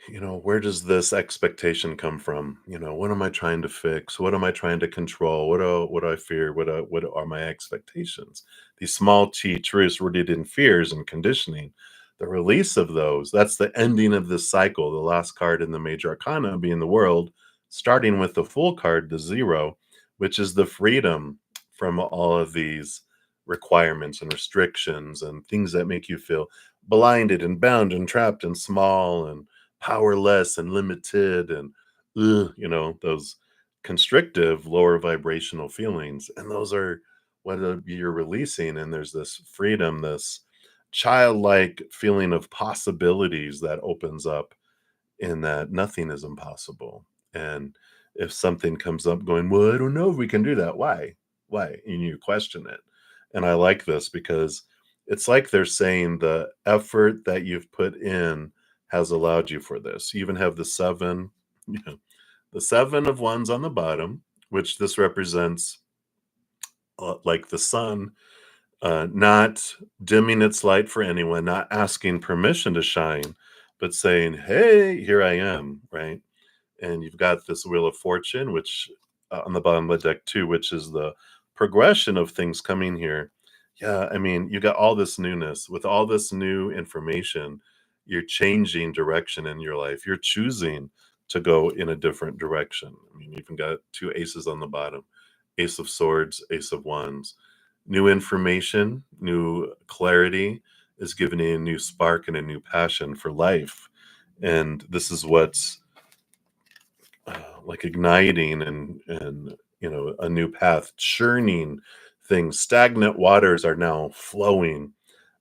where does this expectation come from? What am I trying to fix? What am I trying to control? What do I fear? What are my expectations? These small T truths rooted in fears and conditioning. The release of those, that's the ending of this cycle. The last card in the major arcana being the world, starting with the full card, the zero, which is the freedom from all of these requirements and restrictions and things that make you feel blinded and bound and trapped and small and powerless and limited and those constrictive lower vibrational feelings, and those are what you're releasing, and there's this freedom, this childlike feeling of possibilities that opens up, in that nothing is impossible. And if something comes up going, well, I don't know if we can do that, why, and you question it. And I like this because it's like they're saying the effort that you've put in has allowed you for this. You even have the seven, you know, the seven of wands on the bottom, which this represents, like the sun, not dimming its light for anyone, not asking permission to shine, but saying, hey, here I am, right? And you've got this wheel of fortune, which, on the bottom of the deck too, which is the progression of things coming here. Yeah, I mean, you got all this newness. With all this new information, you're changing direction in your life. You're choosing to go in a different direction. I mean, you even got two aces on the bottom, ace of swords, ace of wands. New information, new clarity is giving you a new spark and a new passion for life. And this is what's, like igniting and a new path, churning things. Stagnant waters are now flowing,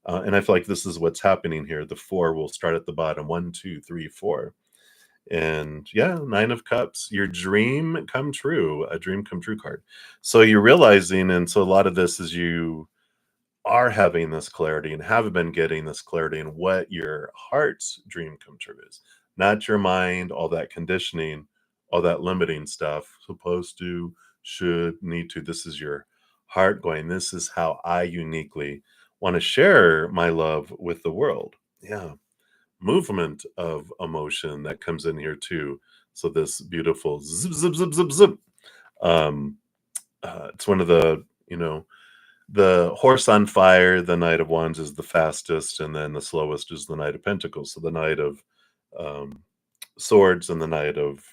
and I feel like this is what's happening here. The four will start at the bottom. One, two, three, four, and yeah, nine of cups. Your dream come true. A dream come true card. So you're realizing, and so a lot of this is you are having this clarity and have been getting this clarity in what your heart's dream come true is, not your mind, all that conditioning, all that limiting stuff, supposed to, should, need to. This is your heart going, this is how I uniquely want to share my love with the world. Yeah. Movement of emotion that comes in here too. So this beautiful zip, zip, zip, zip, zip. Um, it's one of the horse on fire, the Knight of Wands is the fastest, and then the slowest is the Knight of Pentacles. So the Knight of um, Swords and the Knight of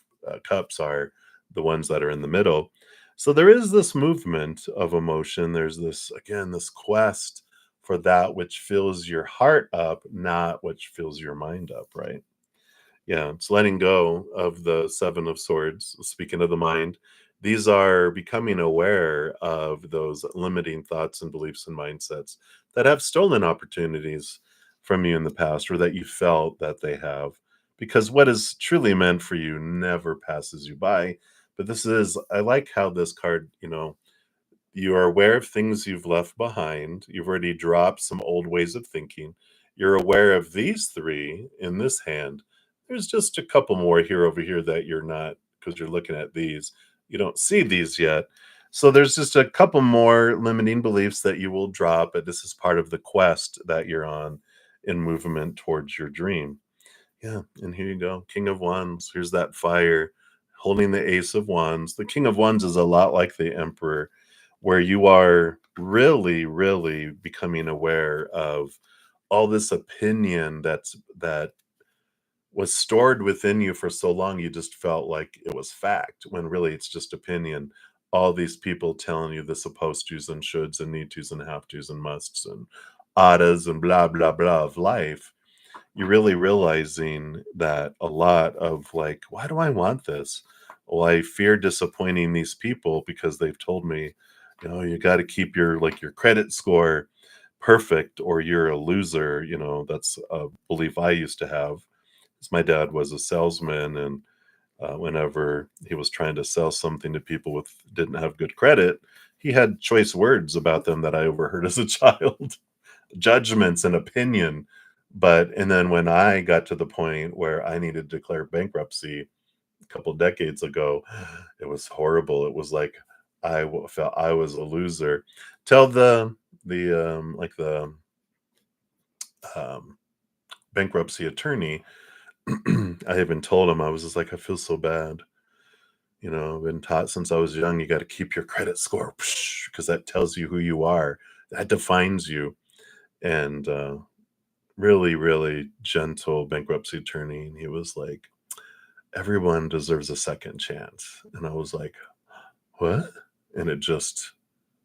Cups are the ones that are in the middle. So there is this movement of emotion. There's this, again, this quest for that which fills your heart up, not which fills your mind up, right? Yeah, it's letting go of the Seven of Swords. Speaking of the mind, these are becoming aware of those limiting thoughts and beliefs and mindsets that have stolen opportunities from you in the past, or that you felt that they have. Because what is truly meant for you never passes you by. But this is, I like how this card, you are aware of things you've left behind. You've already dropped some old ways of thinking. You're aware of these three in this hand. There's just a couple more here over here that you're not, because you're looking at these. You don't see these yet. So there's just a couple more limiting beliefs that you will drop, but this is part of the quest that you're on in movement towards your dream. Yeah, and here you go. King of Wands. Here's that fire holding the Ace of Wands. The King of Wands is a lot like the Emperor, where you are really, really becoming aware of all this opinion that was stored within you for so long you just felt like it was fact, when really it's just opinion. All these people telling you the supposed tos and shoulds and need tos and have tos and musts and oughtas and blah blah blah of life. You're really realizing that a lot of, like, why do I want this? Well, I fear disappointing these people because they've told me, you got to keep your credit score perfect or you're a loser. That's a belief I used to have. 'Cause my dad was a salesman, and whenever he was trying to sell something to people with didn't have good credit, he had choice words about them that I overheard as a child, judgments and opinion. And then when I got to the point where I needed to declare bankruptcy a couple decades ago, it was horrible. It was like felt I was a loser. Tell the um, bankruptcy attorney, I even told him, I was just like, "I feel so bad." I've been taught since I was young, you gotta keep your credit score because that tells you who you are. That defines you. And, really, really gentle bankruptcy attorney, and he was like, "Everyone deserves a second chance." And I was like, "What?" And it just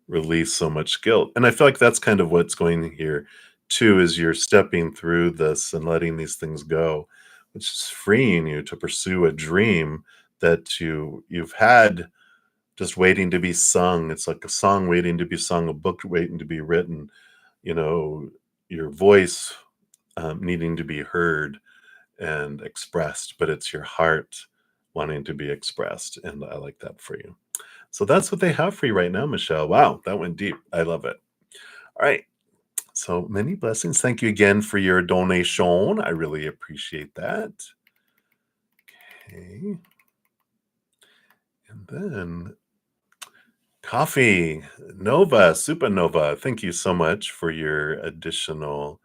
released so much guilt. And I feel like that's kind of what's going here too, is you're stepping through this and letting these things go, which is freeing you to pursue a dream that you've had just waiting to be sung. It's like a song waiting to be sung, a book waiting to be written, you know, your voice needing to be heard and expressed, but it's your heart wanting to be expressed. And I like that for you. So that's what they have for you right now, Michelle. Wow, that went deep. I love it. All right. So many blessings. Thank you again for your donation. I really appreciate that. Okay. And then Coffee Nova, Supernova. Thank you so much for your additional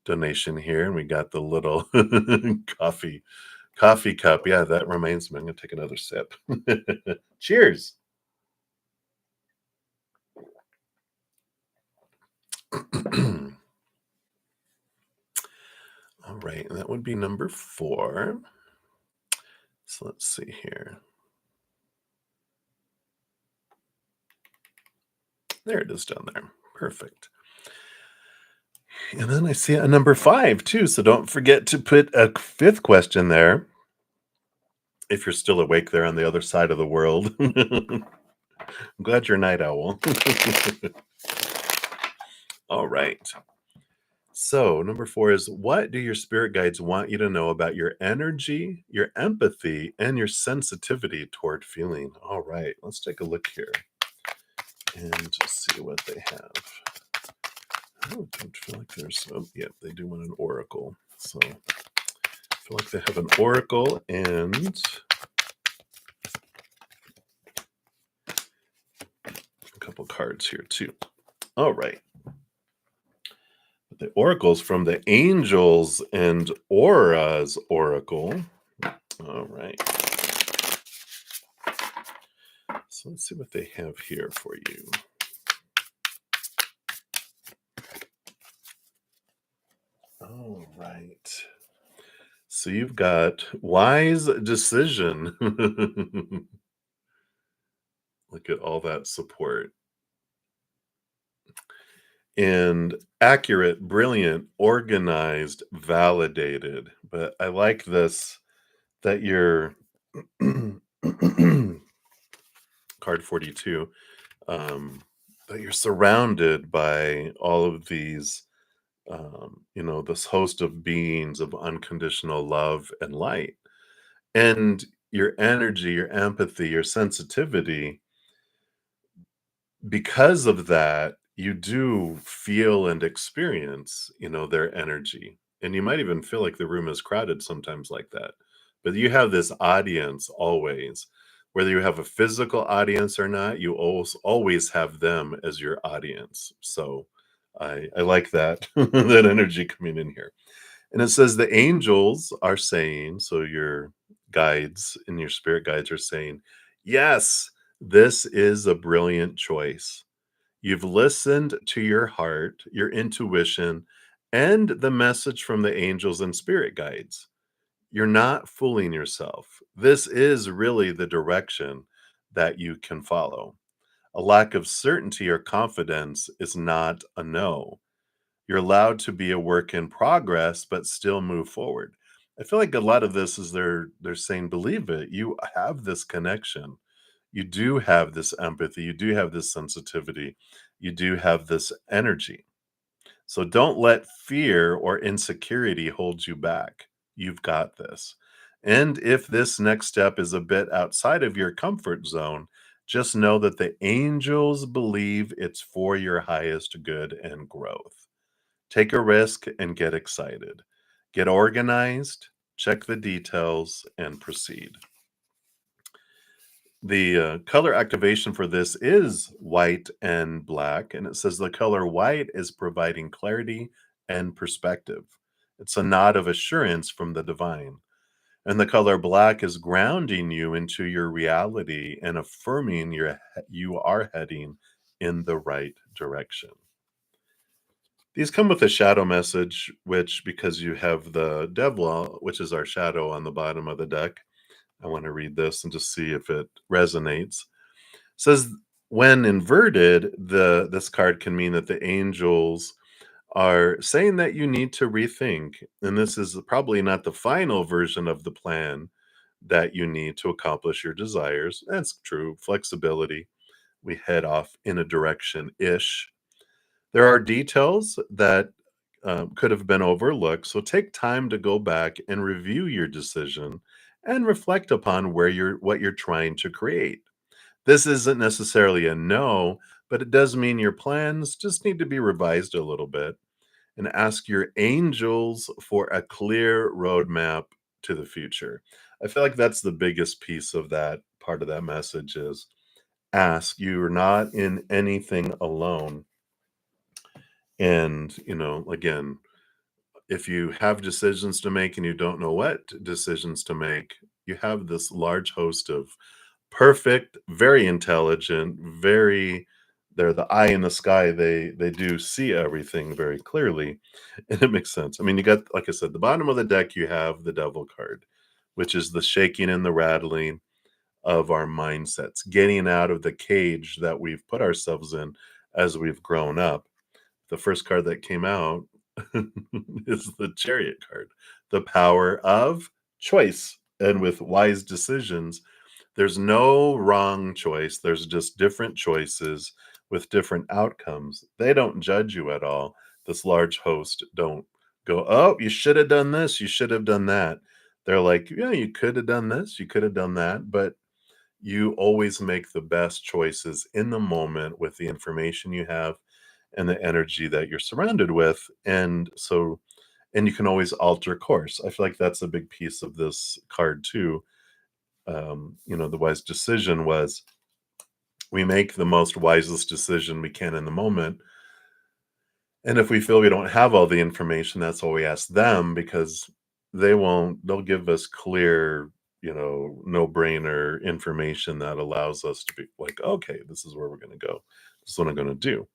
donation here. And we got the little coffee cup. Yeah, that reminds me. I'm gonna take another sip. Cheers. All right, and that would be number 4. So let's see here. There it is down there. Perfect. And then I see a number 5 too. So don't forget to put a fifth question there if you're still awake there on the other side of the world. I'm glad you're a night owl. All right. So, number 4 is, what do your spirit guides want you to know about your energy, your empathy, and your sensitivity toward feeling? All right, let's take a look here and just see what they have. Oh, I don't feel like there's, oh, yeah, they do want an oracle. So, I feel like they have an oracle and a couple cards here too. All right. The oracles from the angels and auras oracle. All right. So let's see what they have here for you. All right. So you've got wise decision. Look at all that support. And accurate, brilliant, organized, validated. But I like this that you're card 42, that you're surrounded by all of these, this host of beings of unconditional love and light. And your energy, your empathy, your sensitivity, because of that, you do feel and experience, their energy. And you might even feel like the room is crowded sometimes like that. But you have this audience always. Whether you have a physical audience or not, you always have them as your audience. So I like that that energy coming in here. And it says the angels are saying, so your guides and your spirit guides are saying, yes, this is a brilliant choice. You've listened to your heart, your intuition, and the message from the angels and spirit guides. You're not fooling yourself. This is really the direction that you can follow. A lack of certainty or confidence is not a no. You're allowed to be a work in progress, but still move forward. I feel like a lot of this is they're saying, believe it, you have this connection. You do have this empathy, you do have this sensitivity, you do have this energy. So don't let fear or insecurity hold you back. You've got this. And if this next step is a bit outside of your comfort zone, just know that the angels believe it's for your highest good and growth. Take a risk and get excited. Get organized, check the details, and proceed. The color activation for this is white and black, and it says the color white is providing clarity and perspective. It's a nod of assurance from the divine. And the color black is grounding you into your reality and affirming you are heading in the right direction. These come with a shadow message, which, because you have the devil, which is our shadow on the bottom of the deck, I want to read this and just see if it resonates. Says when inverted, the this card can mean that the angels are saying that you need to rethink, and this is probably not the final version of the plan that you need to accomplish your desires. That's true. Flexibility. We head off in a direction ish. There are details that could have been overlooked, so take time to go back and review your decision and reflect upon what you're trying to create. This isn't necessarily a no, but it does mean your plans just need to be revised a little bit, and ask your angels for a clear roadmap to the future. I feel like that's the biggest piece of that part of that message is ask. You're not in anything alone. And, again, if you have decisions to make and you don't know what decisions to make, you have this large host of perfect, very intelligent, very they're the eye in the sky. They do see everything very clearly, and it makes sense. I mean, you got, like I said, the bottom of the deck, you have the devil card, which is the shaking and the rattling of our mindsets, getting out of the cage that we've put ourselves in as we've grown up. The first card that came out is the chariot card, the power of choice. And with wise decisions, there's no wrong choice. There's just different choices with different outcomes. They don't judge you at all. This large host don't go, oh, you should have done this. You should have done that. They're like, yeah, you could have done this. You could have done that. But you always make the best choices in the moment with the information you have and the energy that you're surrounded with. And you can always alter course. I feel like that's a big piece of this card too. The wise decision was we make the most wisest decision we can in the moment. And if we feel we don't have all the information, that's why we ask them, because they'll give us clear, no brainer information that allows us to be like, okay, this is where we're going to go. This is what I'm going to do.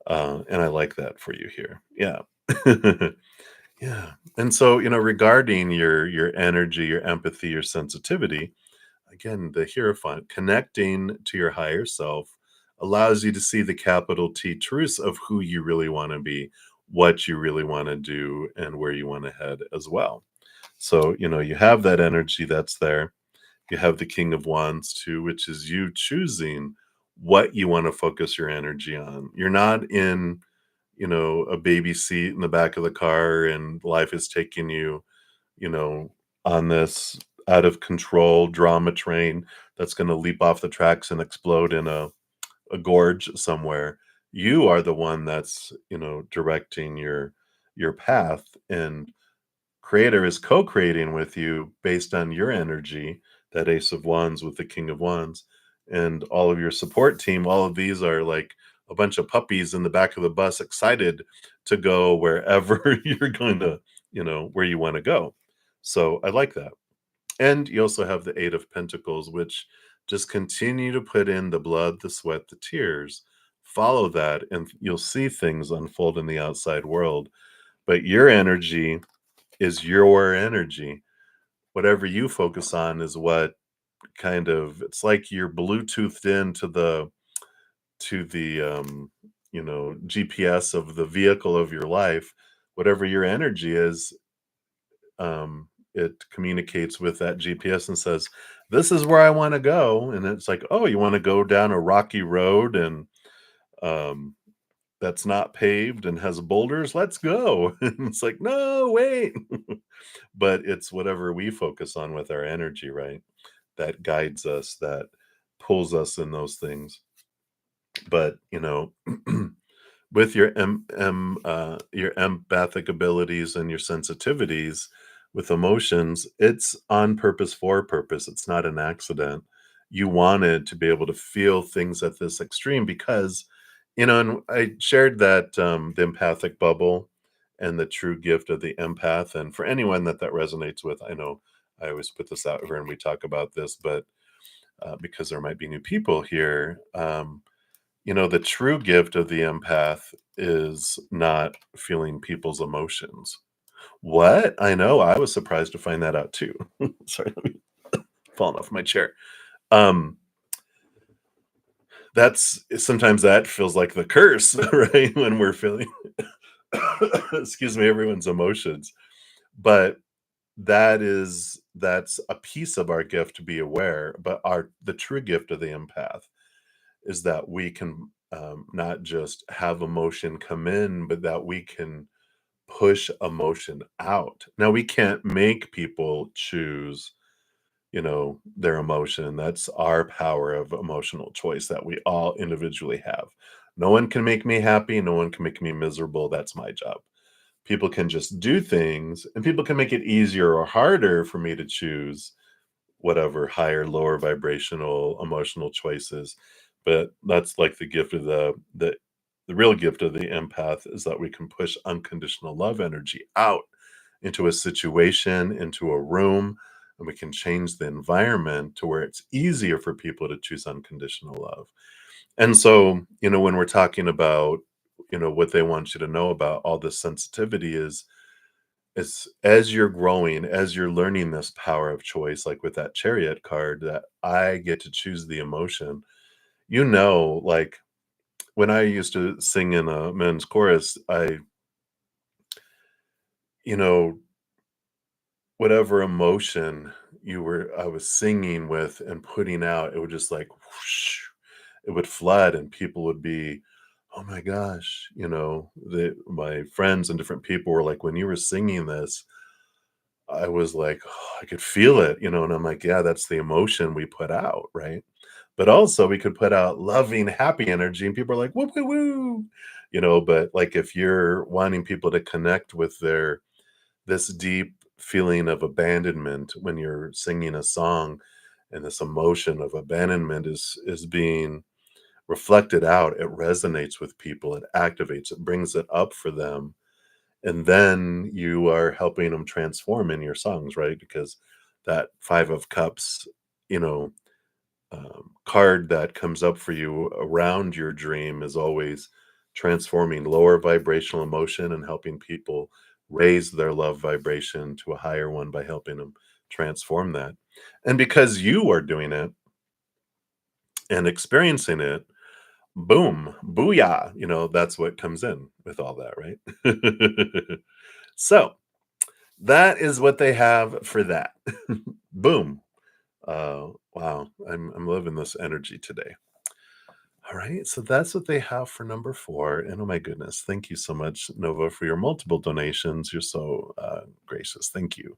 And I like that for you here. Yeah. Yeah. And so, regarding your energy, your empathy, your sensitivity, again, the Hierophant, connecting to your higher self allows you to see the capital T truths of who you really want to be, what you really want to do, and where you want to head as well. So, you have that energy that's there. You have the King of Wands too, which is you choosing what you want to focus your energy on. You're not in, a baby seat in the back of the car and life is taking you, you know, on this out of control drama train that's going to leap off the tracks and explode in a gorge somewhere. You are the one that's, directing your path, and creator is co-creating with you based on your energy, that Ace of Wands with the King of Wands, and all of your support team. All of these are like a bunch of puppies in the back of the bus, excited to go wherever you're going to, where you want to go. So I like that. And you also have the Eight of Pentacles, which just continue to put in the blood, the sweat, the tears. Follow that, and you'll see things unfold in the outside world. But your energy is your energy. Whatever you focus on is what it's like you're Bluetoothed into the GPS of the vehicle of your life. Whatever your energy is, it communicates with that GPS and says, this is where I want to go. And it's like, oh, you want to go down a rocky road and um, that's not paved and has boulders? Let's go. And it's like, no, wait. But it's whatever we focus on with our energy, right? That guides us, that pulls us in those things. But, with your empathic abilities and your sensitivities with emotions, it's on purpose for a purpose. It's not an accident. You wanted to be able to feel things at this extreme because, and I shared that the empathic bubble and the true gift of the empath. And for anyone that resonates with, I know I always put this out here and we talk about this, but because there might be new people here, the true gift of the empath is not feeling people's emotions. What? I know. I was surprised to find that out too. Sorry, let me falling off my chair. Um, that's sometimes that feels like the curse, right? When we're feeling, excuse me, everyone's emotions. But that's a piece of our gift to be aware. But the true gift of the empath is that we can not just have emotion come in, but that we can push emotion out. Now we can't make people choose, their emotion. That's our power of emotional choice that we all individually have. No one can make me happy. No one can make me miserable. That's my job. People can just do things and people can make it easier or harder for me to choose whatever higher, lower vibrational emotional choices. But that's like the gift of the real gift of the empath is that we can push unconditional love energy out into a situation, into a room, and we can change the environment to where it's easier for people to choose unconditional love. And so, when we're talking about, what they want you to know about all this sensitivity is as you're growing, as you're learning this power of choice, like with that chariot card, that I get to choose the emotion. Like when I used to sing in a men's chorus, you know, whatever emotion I was singing with and putting out, it would just like whoosh, it would flood and people would be, oh my gosh, my friends and different people were like, when you were singing this, I was like, "Oh, I could feel it, and I'm like, yeah, that's the emotion we put out, right? But also we could put out loving, happy energy and people are like, woo, woo, woo, but like if you're wanting people to connect with this deep feeling of abandonment when you're singing a song and this emotion of abandonment is being reflected out, it resonates with people, it activates, it brings it up for them, and then you are helping them transform in your songs, right? Because that 5 of Cups, you know, card that comes up for you around your dream is always transforming lower vibrational emotion and helping people raise their love vibration to a higher one by helping them transform that. And because you are doing it and experiencing it, boom, booyah, that's what comes in with all that, right? So that is what they have for that. Boom. Wow, I'm loving this energy today. All right, so that's what they have for number 4, and oh my goodness, thank you so much, Nova, for your multiple donations. You're so gracious. Thank you.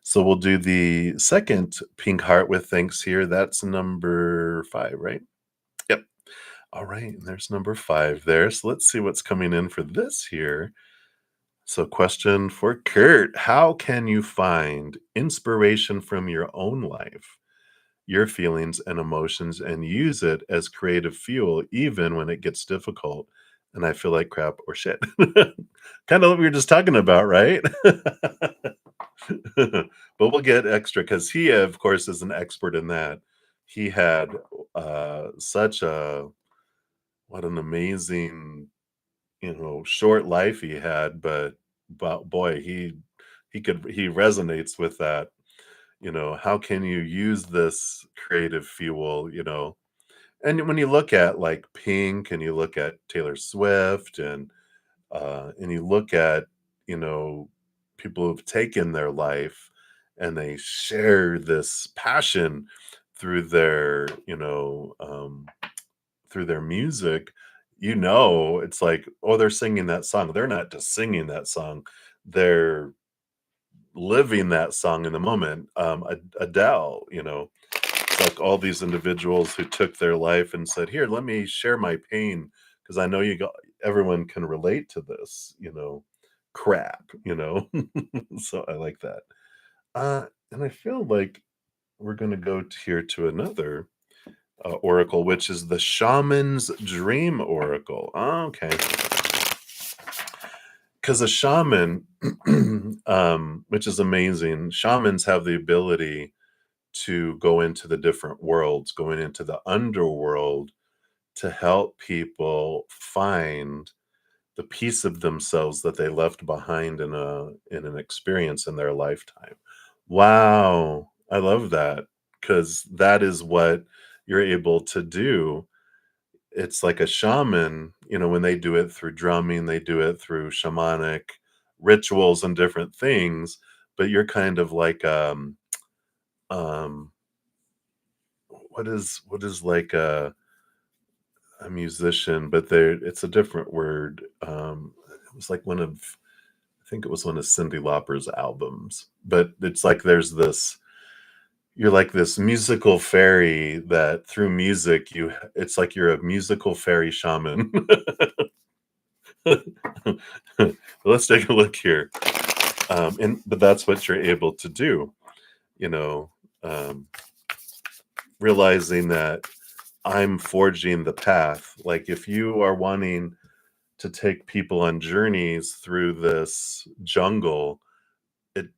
So we'll do the second pink heart with thanks here. That's number 5, right? Yep. All right, and there's number 5 there. So let's see what's coming in for this here. So, question for Kurt: how can you find inspiration from your own life, your feelings and emotions, and use it as creative fuel even when it gets difficult and I feel like crap or shit? Kind of what we were just talking about, right? But we'll get extra because he, of course, is an expert in that. He had such a what an amazing short life he had, but boy, he resonates with that. How can you use this creative fuel, and when you look at like Pink and you look at Taylor Swift and you look at, you know, people who've taken their life and they share this passion through through their music, it's like, oh, they're singing that song. They're not just singing that song, they're living that song in the moment. Adele, it's like all these individuals who took their life and said, here, let me share my pain because I know everyone can relate to this, crap, so I like that. And I feel like we're going to go here to another oracle, which is the Shaman's Dream Oracle. Okay. because a shaman, which is amazing, shamans have the ability to go into the different worlds, going into the underworld to help people find the piece of themselves that they left behind in an experience in their lifetime. Wow, I love that because that is what you're able to do. It's like a shaman, when they do it through drumming, they do it through shamanic rituals and different things, but you're kind of like, um, what is like a musician, but it's a different word. It was like I think it was one of Cyndi Lauper's albums, but it's like you're like this musical fairy that through music it's like you're a musical fairy shaman. Let's take a look here. But that's what you're able to do, you know, um, realizing that I'm forging the path. Like if you are wanting to take people on journeys through this jungle,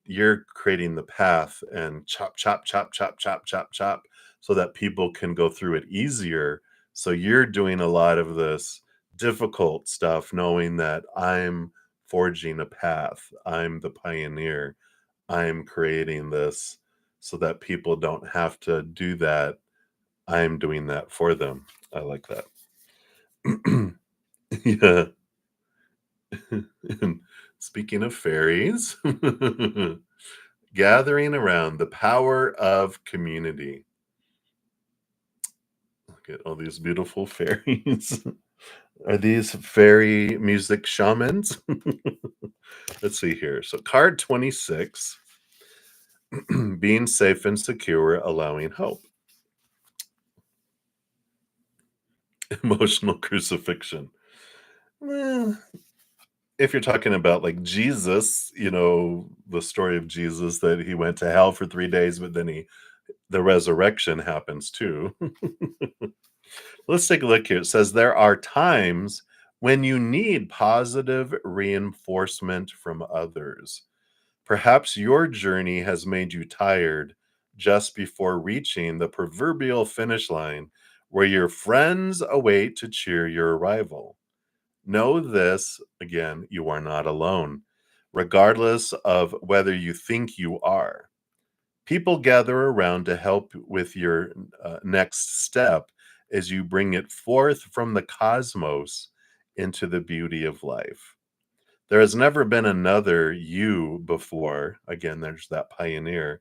you're creating the path and chop, chop, chop, chop, chop, chop, chop, so that people can go through it easier. So you're doing a lot of this difficult stuff, knowing that I'm forging a path. I'm the pioneer. I'm creating this so that people don't have to do that. I'm doing that for them. I like that. Yeah. And speaking of fairies, gathering around the power of community. Look at all these beautiful fairies. Are these fairy music shamans? Let's see here. So, card 26, being safe and secure, allowing hope. Emotional crucifixion. Well, if you're talking about like Jesus, the story of Jesus that he went to hell for 3 days, but then the resurrection happens too. Let's take a look here. It says there are times when you need positive reinforcement from others. Perhaps your journey has made you tired just before reaching the proverbial finish line where your friends await to cheer your arrival. Know this, again, you are not alone, regardless of whether you think you are. People gather around to help with your next step as you bring it forth from the cosmos into the beauty of life. There has never been another you before. Again, there's that pioneer.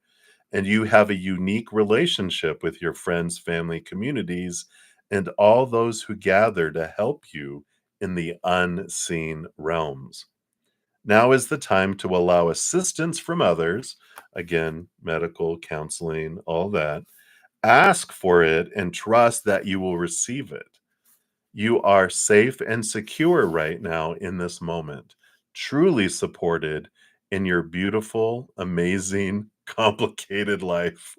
And you have a unique relationship with your friends, family, communities, and all those who gather to help you in the unseen realms. Now is the time to allow assistance from others. Again, medical, counseling, all that. Ask for it and trust that you will receive it. You are safe and secure right now in this moment, truly supported in your beautiful, amazing, complicated life.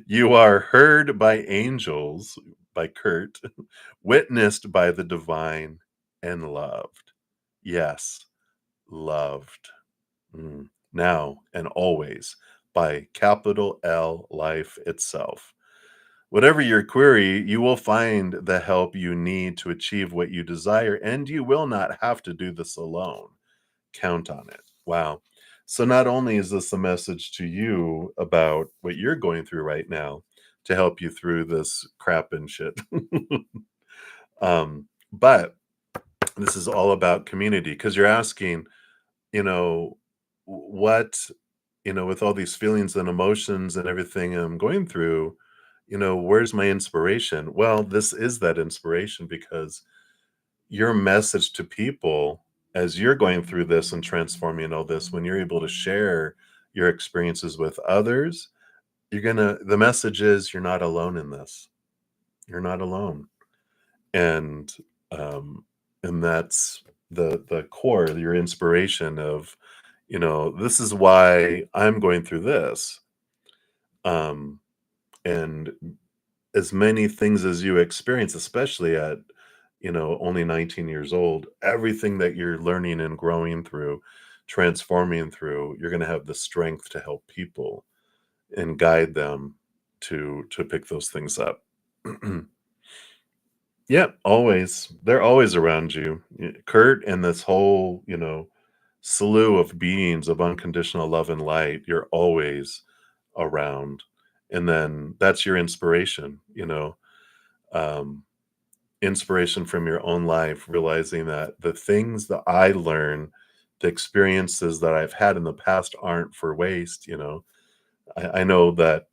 You are heard by angels, by Kurt, witnessed by the divine, and loved. Yes, loved. Now and always by capital L life itself. Whatever your query, you will find the help you need to achieve what you desire, and you will not have to do this alone. Count on it. Wow. So, not only is this a message to you about what you're going through right now to help you through this crap and shit, but this is all about community because you're asking, you know, what, with all these feelings and emotions and everything I'm going through, where's my inspiration? Well, this is that inspiration because your message to people as you're going through this and transforming all this, when you're able to share your experiences with others, the message is you're not alone in this. You're not alone. And, um, and that's the core, your inspiration of, this is why I'm going through this. Um, and as many things as you experience, especially at, only 19 years old, everything that you're learning and growing through, transforming through, you're going to have the strength to help people and guide them to pick those things up. Yeah, always. They're always around you. Kurt and this whole, slew of beings of unconditional love and light, you're always around. And then that's your inspiration, um, inspiration from your own life, realizing that the things that I learn, the experiences that I've had in the past aren't for waste. I know that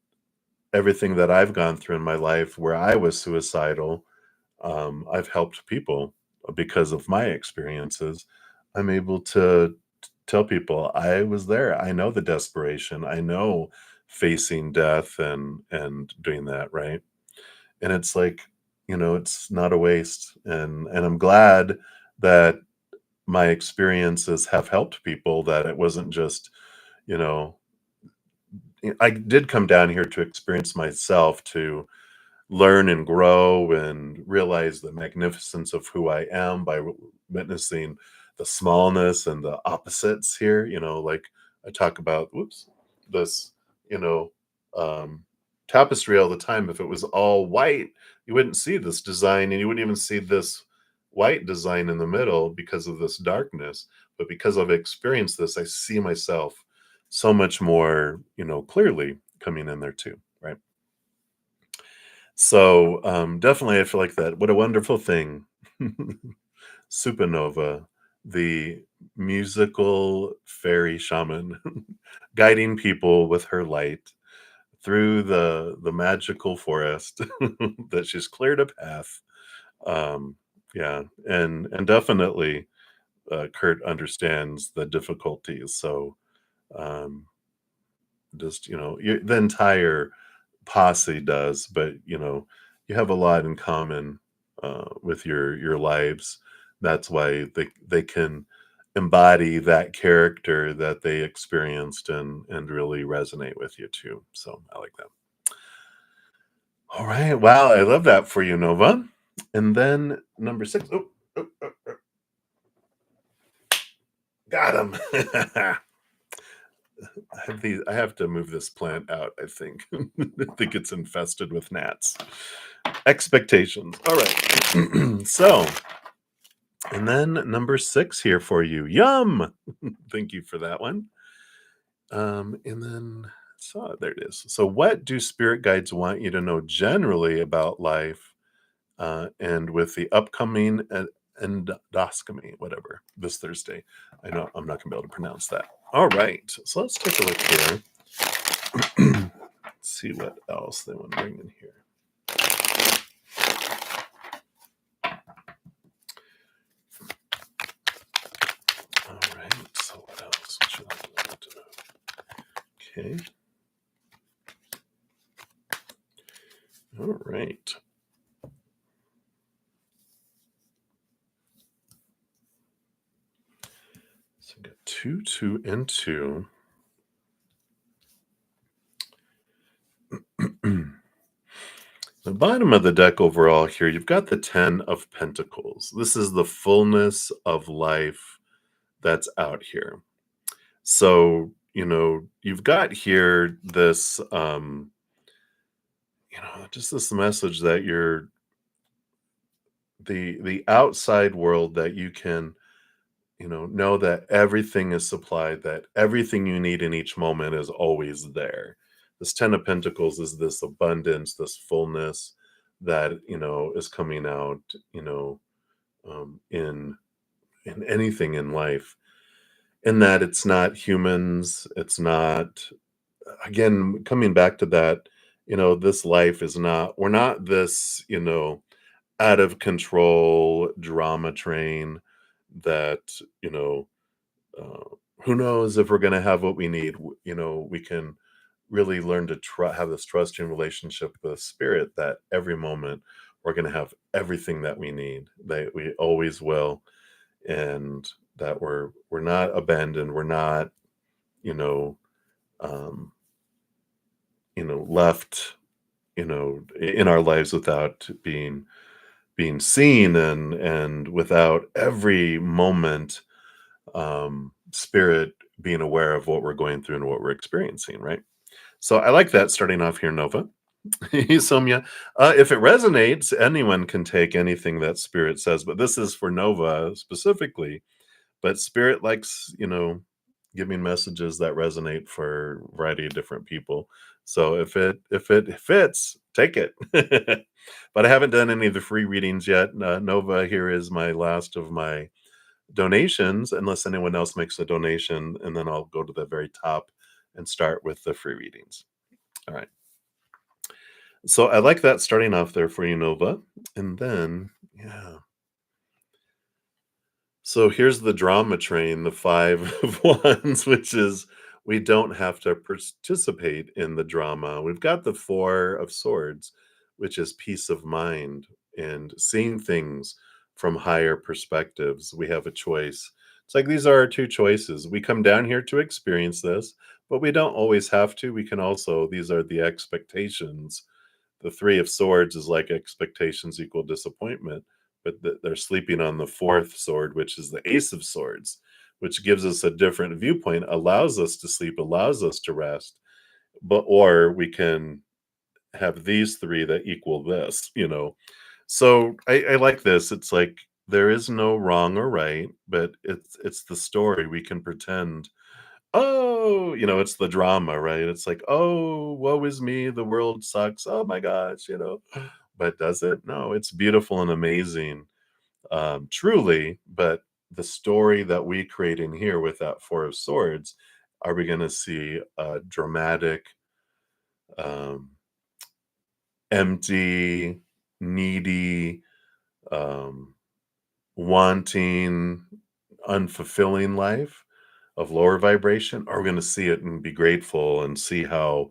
everything that I've gone through in my life where I was suicidal, I've helped people because of my experiences. I'm able to tell people I was there. I know the desperation. I know facing death and doing that, right? And it's like, it's not a waste. And I'm glad that my experiences have helped people, that it wasn't just, you know, I did come down here to experience myself, to learn and grow and realize the magnificence of who I am by witnessing the smallness and the opposites here. Like I talk about, whoops, this, you know, um, tapestry all the time. If it was all white, you wouldn't see this design, and you wouldn't even see this white design in the middle because of this darkness. But because I've experienced this, I see myself so much more, clearly coming in there too. Right. So, definitely, I feel like that. What a wonderful thing. Supernova, the musical fairy shaman, guiding people with her light through the magical forest that she's cleared a path. Yeah, and definitely, Kurt understands the difficulties. So, um, just the entire posse does, but you have a lot in common with your lives. That's why they can embody that character that they experienced and really resonate with you too. So I like that. All right. Wow, I love that for you, Nova. And then number six. Oh, oh, oh, oh, got him. I have to move this plant out, I think. I think it's infested with gnats. Expectations. All right. So, and then number six here for you. Yum. Thank you for that one. And then there it is. So, what do spirit guides want you to know generally about life, and with the upcoming endoscopy, whatever, this Thursday? I know I'm not gonna be able to pronounce that. All right. So let's take a look here. Let's see what else they want to bring in here. All right. So what else should I want to know? Okay. All right. So I got 2, 2, and 2. The bottom of the deck overall here, you've got the 10 of Pentacles. This is the fullness of life that's out here. So, you've got here this, just this message that you're the outside world, that you can, know that everything is supplied, that everything you need in each moment is always there. This 10 of Pentacles is this abundance, this fullness that, is coming out, in anything in life. In that it's not humans, it's not, again, coming back to that, this life is not, we're not this, out of control drama train that, uh, who knows if we're going to have what we need. We can really learn to have this trusting relationship with spirit, that every moment we're going to have everything that we need, that we always will, and that we're not abandoned, we're not, you know um left, in our lives without being being seen, and without every moment, spirit being aware of what we're going through and what we're experiencing, right? So I like that starting off here, Nova. Somya. If it resonates, anyone can take anything that spirit says, but this is for Nova specifically. But spirit likes, giving messages that resonate for a variety of different people. So if it fits, take it. But I haven't done any of the free readings yet. Nova, here is my last of my donations, unless anyone else makes a donation, and then I'll go to the very top and start with the free readings. All right. So I like that starting off there for you, Nova. And then, yeah. So here's the drama train, the five of wands, which is we don't have to participate in the drama. We've got the four of swords, which is peace of mind and seeing things from higher perspectives. We have a choice. It's like these are our two choices. We come down here to experience this, but we don't always have to. We can also, these are the expectations. The three of swords is like expectations equal disappointment, but they're sleeping on the fourth sword, which is the ace of swords, which gives us a different viewpoint, allows us to sleep, allows us to rest. But or we can have these three that equal this. So I like this. It's like there is no wrong or right, but it's the story. We can pretend, oh, it's the drama, right? It's like, oh, woe is me, the world sucks. Oh my gosh. But does it? No, it's beautiful and amazing, truly. But the story that we create in here with that four of swords, are we going to see a dramatic, um, empty, needy, um, wanting, unfulfilling life of lower vibration? Or are we going to see it and be grateful and see how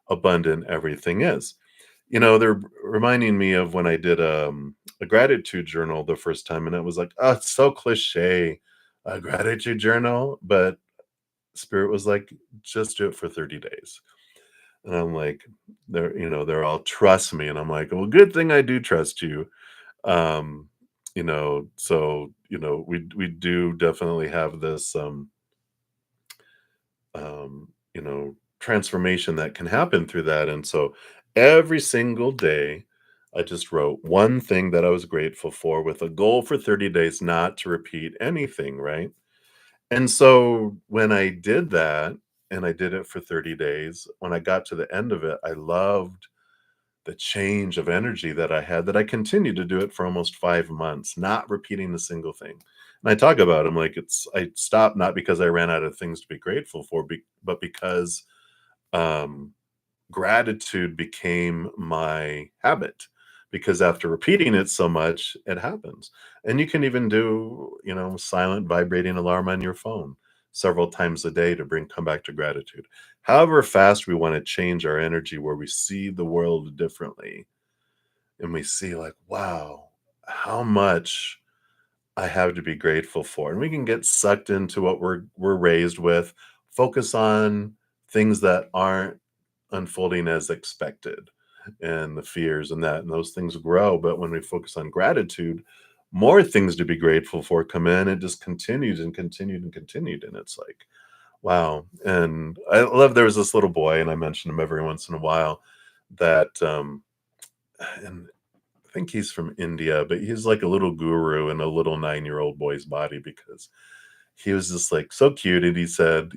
abundant everything is? They're reminding me of when I did a gratitude journal the first time, and it was like, oh, it's so cliche, a gratitude journal. But Spirit was like, just do it for 30 days. And I'm like, they're all trust me. And I'm like, well, good thing I do trust you. So we do definitely have this transformation that can happen through that. And so every single day, I just wrote one thing that I was grateful for with a goal for 30 days not to repeat anything, right? And so when I did that, and I did it for 30 days, when I got to the end of it, I loved the change of energy that I had, that I continued to do it for almost 5 months, not repeating a single thing. And I talk about them like I stopped not because I ran out of things to be grateful for, but because um, gratitude became my habit. Because after repeating it so much, it happens. And you can even do, silent vibrating alarm on your phone several times a day to come back to gratitude. However fast we want to change our energy, where we see the world differently, and we see like, wow, how much I have to be grateful for. And we can get sucked into what we're raised with, focus on things that aren't unfolding as expected, and the fears and those things grow. But when we focus on gratitude, more things to be grateful for come in. It just continued and continued and continued. And it's like, wow. And I love, there was this little boy, and I mention him every once in a while, that and I think he's from India, but he's like a little guru in a little 9-year-old boy's body, because he was just like so cute. And he said,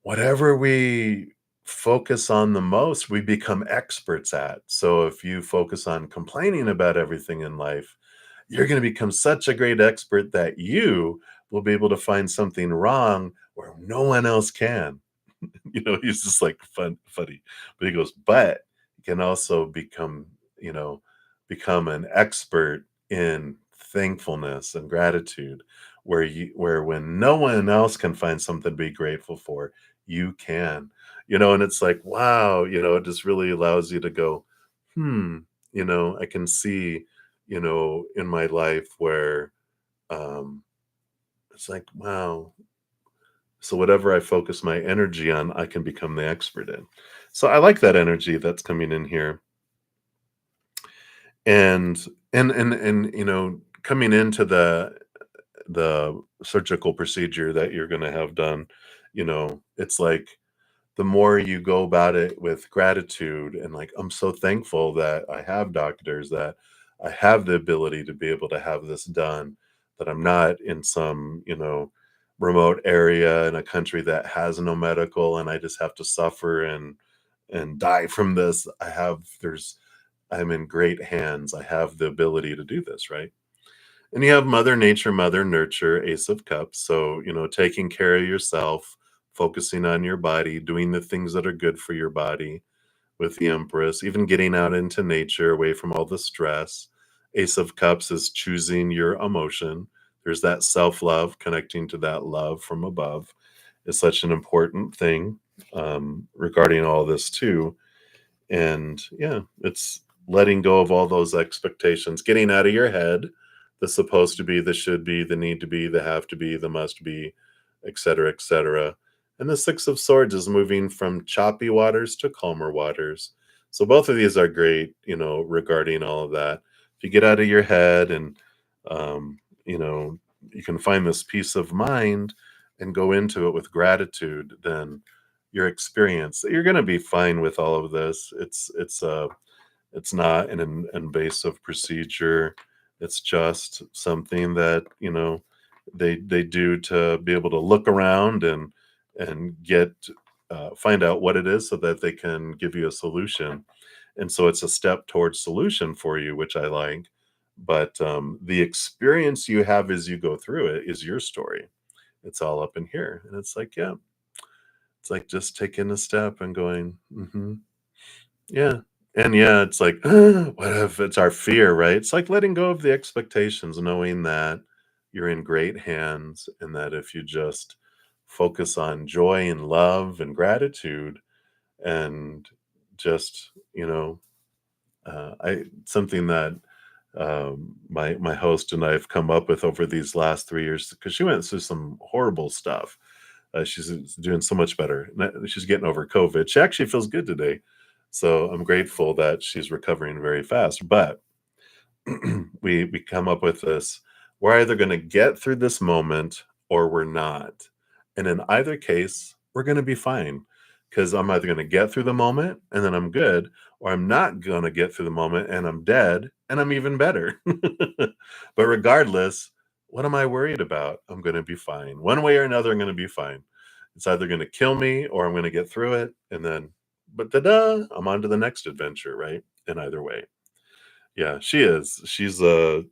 whatever we focus on the most, we become experts at. So if you focus on complaining about everything in life, you're going to become such a great expert that you will be able to find something wrong where no one else can. He's just like funny. But he goes, but you can also you know, become an expert in thankfulness and gratitude, where when no one else can find something to be grateful for, you can. And it's like, wow, it just really allows you to go, hmm, I can see, in my life where it's like, wow, so whatever I focus my energy on, I can become the expert in. So I like that energy that's coming in here. And And coming into the surgical procedure that you're gonna have done, it's like the more you go about it with gratitude and like, I'm so thankful that I have doctors, that I have the ability to be able to have this done, that I'm not in some, remote area in a country that has no medical and I just have to suffer and die from this. I'm in great hands. I have the ability to do this, right? And you have Mother Nature, Mother Nurture, Ace of Cups. So, taking care of yourself, focusing on your body, doing the things that are good for your body with the Empress, even getting out into nature away from all the stress. Ace of Cups is choosing your emotion. There's that self love, connecting to that love from above is such an important thing regarding all this, too. And yeah, it's letting go of all those expectations, getting out of your head, the supposed to be, the should be, the need to be, the have to be, the must be, et cetera, et cetera. And the Six of Swords is moving from choppy waters to calmer waters. So both of these are great, regarding all of that. If you get out of your head and, you can find this peace of mind and go into it with gratitude, then your experience, you're going to be fine with all of this. It's not an invasive procedure. It's just something that, they do to be able to look around and get find out what it is so that they can give you a solution. And so it's a step towards solution for you, which I like. But the experience you have as you go through it is your story. It's all up in here. And it's like, yeah, it's like just taking a step and going, yeah. And yeah, it's like, what if it's our fear, right? It's like letting go of the expectations, knowing that you're in great hands and that if you just focus on joy and love and gratitude and just, I something that my host and I have come up with over these last 3 years because she went through some horrible stuff. She's doing so much better. She's getting over COVID. She actually feels good today. So I'm grateful that she's recovering very fast. But we come up with this. We're either going to get through this moment or we're not. And in either case, we're going to be fine because I'm either going to get through the moment and then I'm good, or I'm not going to get through the moment and I'm dead and I'm even better. But regardless, what am I worried about? I'm going to be fine. One way or another, I'm going to be fine. It's either going to kill me or I'm going to get through it. And then, but da I'm on to the next adventure, right? In either way. Yeah, she is. She's a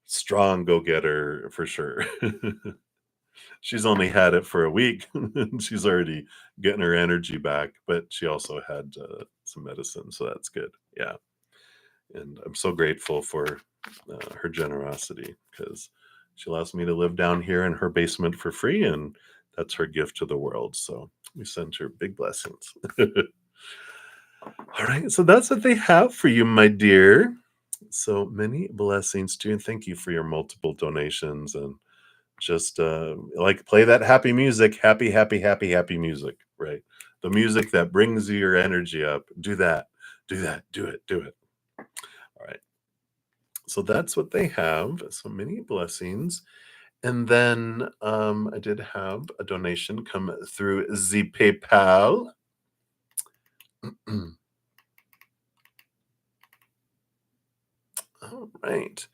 strong go-getter for sure. She's only had it for a week, and she's already getting her energy back, but she also had, some medicine, so that's good. Yeah, and I'm so grateful for, her generosity because she allows me to live down here in her basement for free, and that's her gift to the world, so we send her big blessings. All right, so that's what they have for you, my dear. So many blessings to you, and thank you for your multiple donations and just like play that happy music, happy, happy, happy, happy music, right? The music that brings your energy up. Do that, do that, do it, do it. All right. So that's what they have. So many blessings. And then I did have a donation come through the PayPal. All right.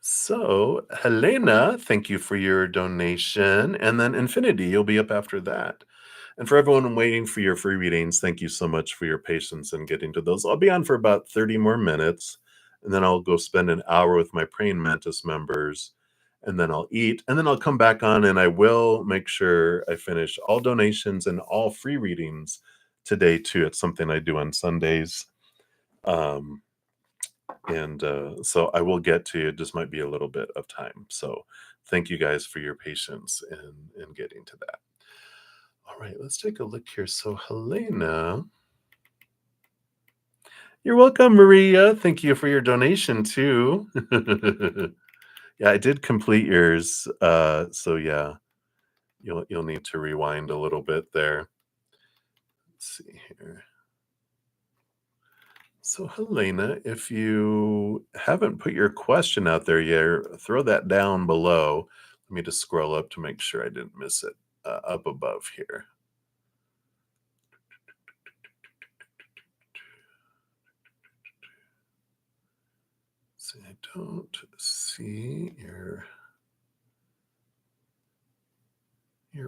So, Helena, thank you for your donation. And then Infinity, you'll be up after that. And for everyone waiting for your free readings, thank you so much for your patience in getting to those. I'll be on for about 30 more minutes, and then I'll go spend an hour with my Praying Mantis members, and then I'll eat, and then I'll come back on, and I will make sure I finish all donations and all free readings today, too. It's something I do on Sundays. Um, and so I will get to you. It just might be a little bit of time. So thank you guys for your patience in getting to that. All right, let's take a look here. So Helena, you're welcome, Maria. Thank you for your donation too. Yeah, I did complete yours. So yeah, you'll need to rewind a little bit there. Let's see here. So, Helena, if you haven't put your question out there yet, throw that down below. Let me just scroll up to make sure I didn't miss it up above here. See, I don't see your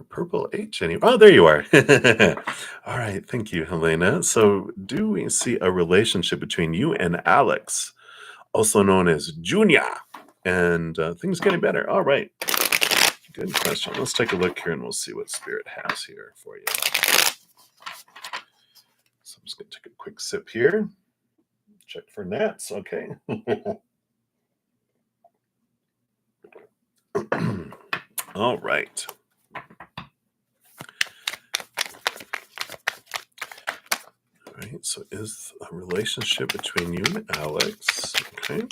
purple H anymore. Oh, there you are. All right, thank you, Helena. So, do we see a relationship between you and Alex, also known as Junior, and things getting better? All right, good question. Let's take a look here and we'll see what Spirit has here for you. So I'm just going to take a quick sip here. Check for gnats. Okay. All right. All right. So is a relationship between you and Alex. Okay.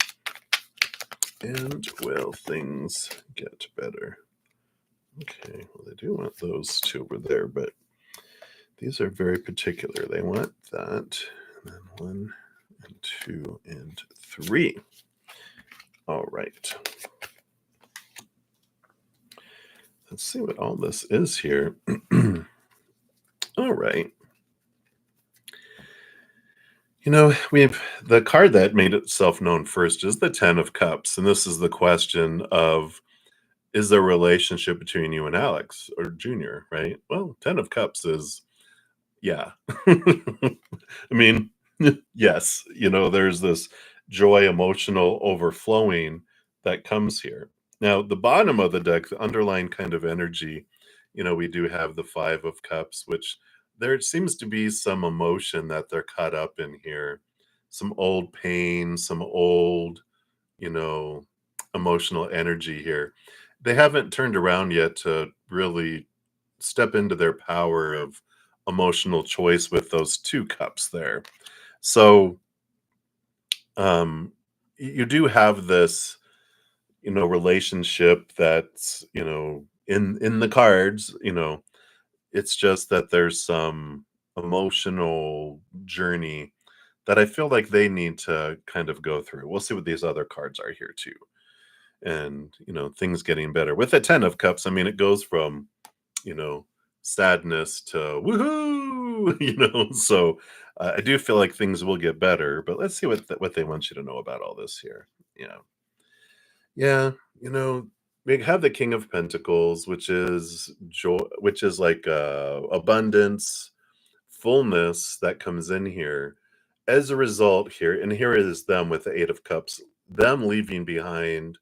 And will things get better? Okay. Well, they do want those two over there, but these are very particular. They want that. And then 1 and 2 and 3. All right. Let's see what all this is here. All right. You know, we've the card that made itself known first is the 10 of Cups. And this is the question of, is there a relationship between you and Alex or Junior, right? Well, 10 of Cups is, yeah. I mean, yes, there's this joy, emotional overflowing that comes here. Now, the bottom of the deck, the underlying kind of energy, we do have the 5 of Cups, which there seems to be some emotion that they're caught up in here, some old pain, some old, you know, emotional energy here. They haven't turned around yet to really step into their power of emotional choice with those 2 cups there. So, you do have this, relationship that's, in the cards, it's just that there's some emotional journey that I feel like they need to kind of go through. We'll see what these other cards are here too. And, things getting better. With the 10 of Cups, I mean, it goes from, you know, sadness to woohoo, So I do feel like things will get better, but let's see what they want you to know about all this here. Yeah. Yeah, we have the King of Pentacles, which is joy, which is like abundance, fullness that comes in here. As a result here, and here is them with the 8 of Cups, them leaving behind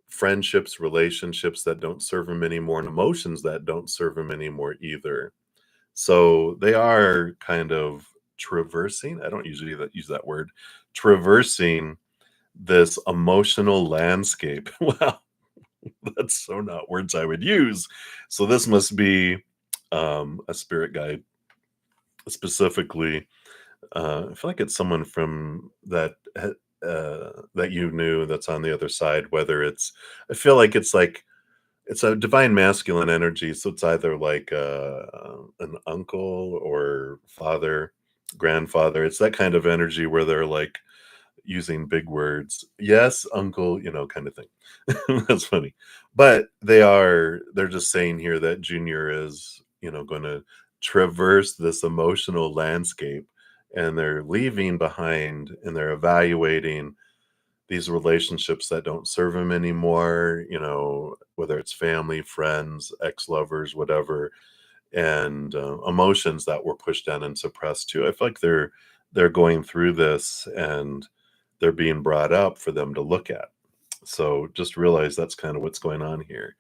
friendships, relationships that don't serve them anymore, and emotions that don't serve them anymore either. So they are kind of traversing. I don't usually use that word, traversing this emotional landscape. Wow, that's so not words I would use. So this must be a spirit guide specifically. I feel like it's someone from that you knew that's on the other side. Whether it's, I feel like it's a divine masculine energy. So it's either like an uncle or father, grandfather. It's that kind of energy where they're like using big words. Yes, uncle, kind of thing. That's funny. But they're just saying here that Junior is, going to traverse this emotional landscape, and they're leaving behind and they're evaluating these relationships that don't serve him anymore, whether it's family, friends, ex-lovers, whatever, and emotions that were pushed down and suppressed too. I feel like they're going through this and they're being brought up for them to look at. So just realize that's kind of what's going on here.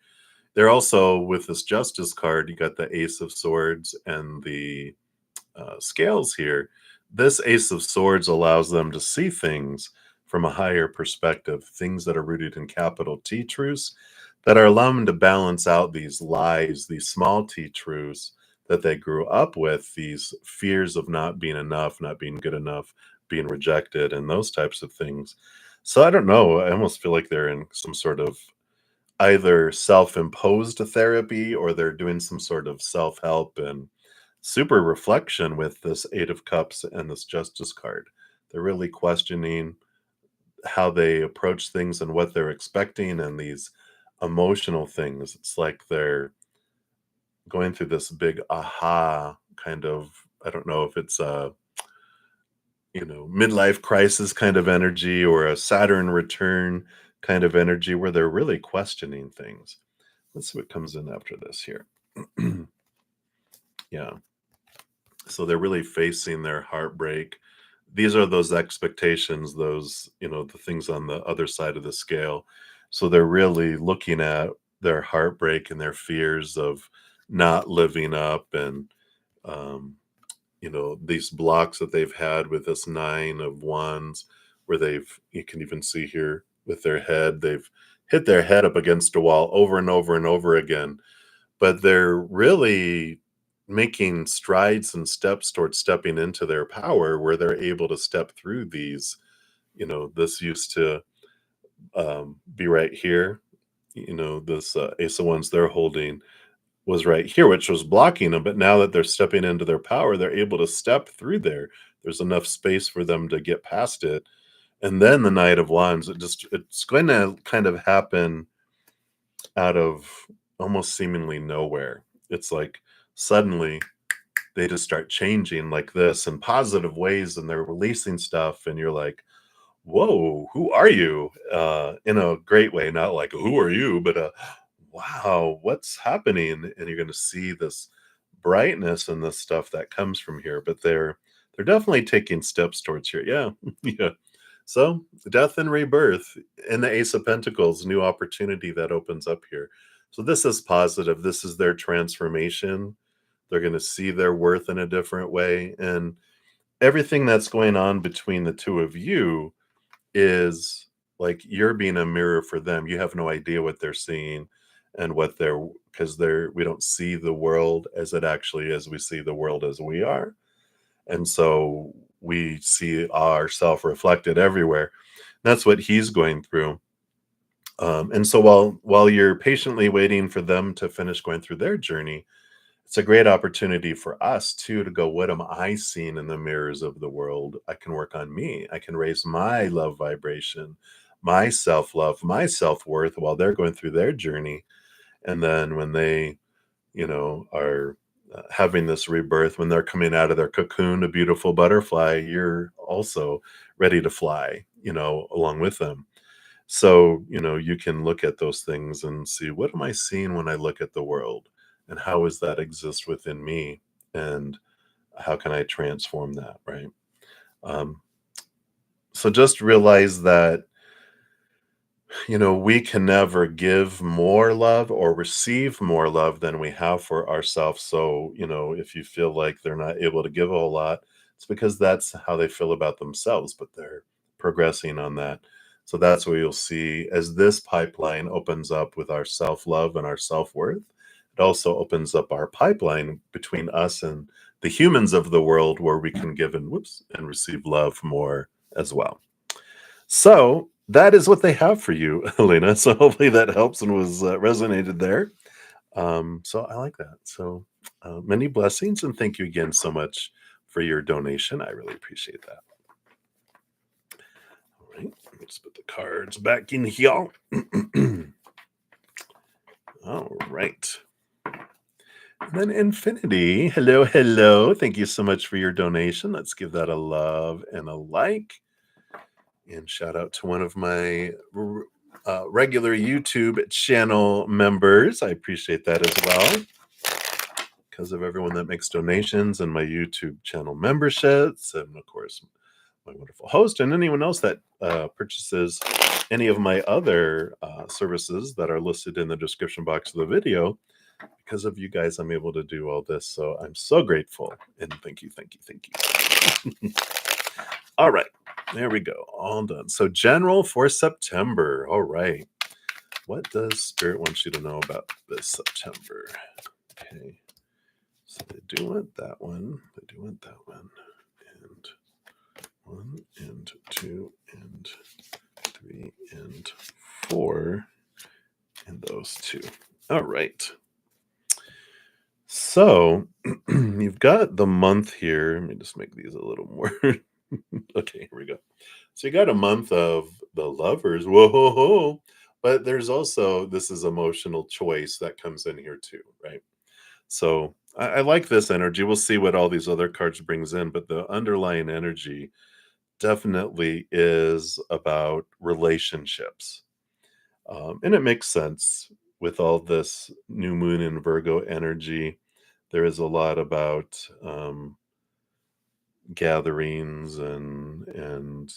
They're also, with this Justice card, you got the Ace of Swords and the scales here. This Ace of Swords allows them to see things from a higher perspective, things that are rooted in capital T truths that are allowing them to balance out these lies, these small T truths that they grew up with, these fears of not being enough, not being good enough, being rejected, and those types of things. So I don't know. I almost feel like they're in some sort of either self-imposed therapy, or they're doing some sort of self-help and super reflection with this 8 of Cups and this Justice card. They're really questioning how they approach things and what they're expecting and these emotional things. It's like they're going through this big aha kind of, I don't know if it's a, midlife crisis kind of energy or a Saturn return kind of energy where they're really questioning things. Let's see what comes in after this here. Yeah. So they're really facing their heartbreak. These are those expectations, those, the things on the other side of the scale. So they're really looking at their heartbreak and their fears of not living up and, um, these blocks that they've had with this nine of wands, where you can even see here with their head, they've hit their head up against a wall over and over and over again, but they're really making strides and steps towards stepping into their power where they're able to step through these. This used to be right here. This ace of wands they're holding was right here, which was blocking them. But now that they're stepping into their power, they're able to step through there. There's enough space for them to get past it. And then the Knight of Wands, it's going to kind of happen out of almost seemingly nowhere. It's like suddenly they just start changing like this in positive ways and they're releasing stuff and you're like, whoa, who are you? In a great way, not like who are you, but wow, what's happening? And you're going to see this brightness and this stuff that comes from here. But they're definitely taking steps towards here. Yeah, yeah. So death and rebirth in the Ace of Pentacles, new opportunity that opens up here. So this is positive. This is their transformation. They're going to see their worth in a different way, and everything that's going on between the two of you is like you're being a mirror for them. You have no idea what they're seeing and what because we don't see the world as it actually is. We see the world as we are. And so we see ourself reflected everywhere. That's what he's going through. And so while you're patiently waiting for them to finish going through their journey, it's a great opportunity for us too to go, what am I seeing in the mirrors of the world? I can work on me. I can raise my love vibration, my self-love, my self-worth while they're going through their journey. And then when they, are having this rebirth, when they're coming out of their cocoon, a beautiful butterfly, you're also ready to fly, along with them. So, you can look at those things and see, what am I seeing when I look at the world? And how does that exist within me? And how can I transform that, right? Um, so just realize that, we can never give more love or receive more love than we have for ourselves. So, if you feel like they're not able to give a whole lot, it's because that's how they feel about themselves, but they're progressing on that. So that's where you'll see as this pipeline opens up with our self love and our self worth, it also opens up our pipeline between us and the humans of the world where we can give and receive love more as well. So that is what they have for you, Elena. So hopefully that helps and was resonated there. So I like that. So many blessings and thank you again so much for your donation. I really appreciate that. All right, let me just put the cards back in here. All right. And then Infinity, hello, hello. Thank you so much for your donation. Let's give that a love and a like. And shout out to one of my regular YouTube channel members. I appreciate that as well. Because of everyone that makes donations and my YouTube channel memberships. And of course, my wonderful host and anyone else that purchases any of my other services that are listed in the description box of the video. Because of you guys, I'm able to do all this. So I'm so grateful. And thank you, thank you, thank you. All right. There we go. All done. So general for September. All right. What does Spirit want you to know about this September? Okay. So they do want that one. They do want that one. And 1 and 2 and 3 and 4 and those two. All right. So you've got the month here. Let me just make these a little more Okay, here we go. So you got a month of the lovers. Whoa, ho, ho. But there's also this is emotional choice that comes in here too, right? So I like this energy. We'll see what all these other cards brings in, but the underlying energy definitely is about relationships. And it makes sense with all this new moon in Virgo energy. There is a lot about gatherings and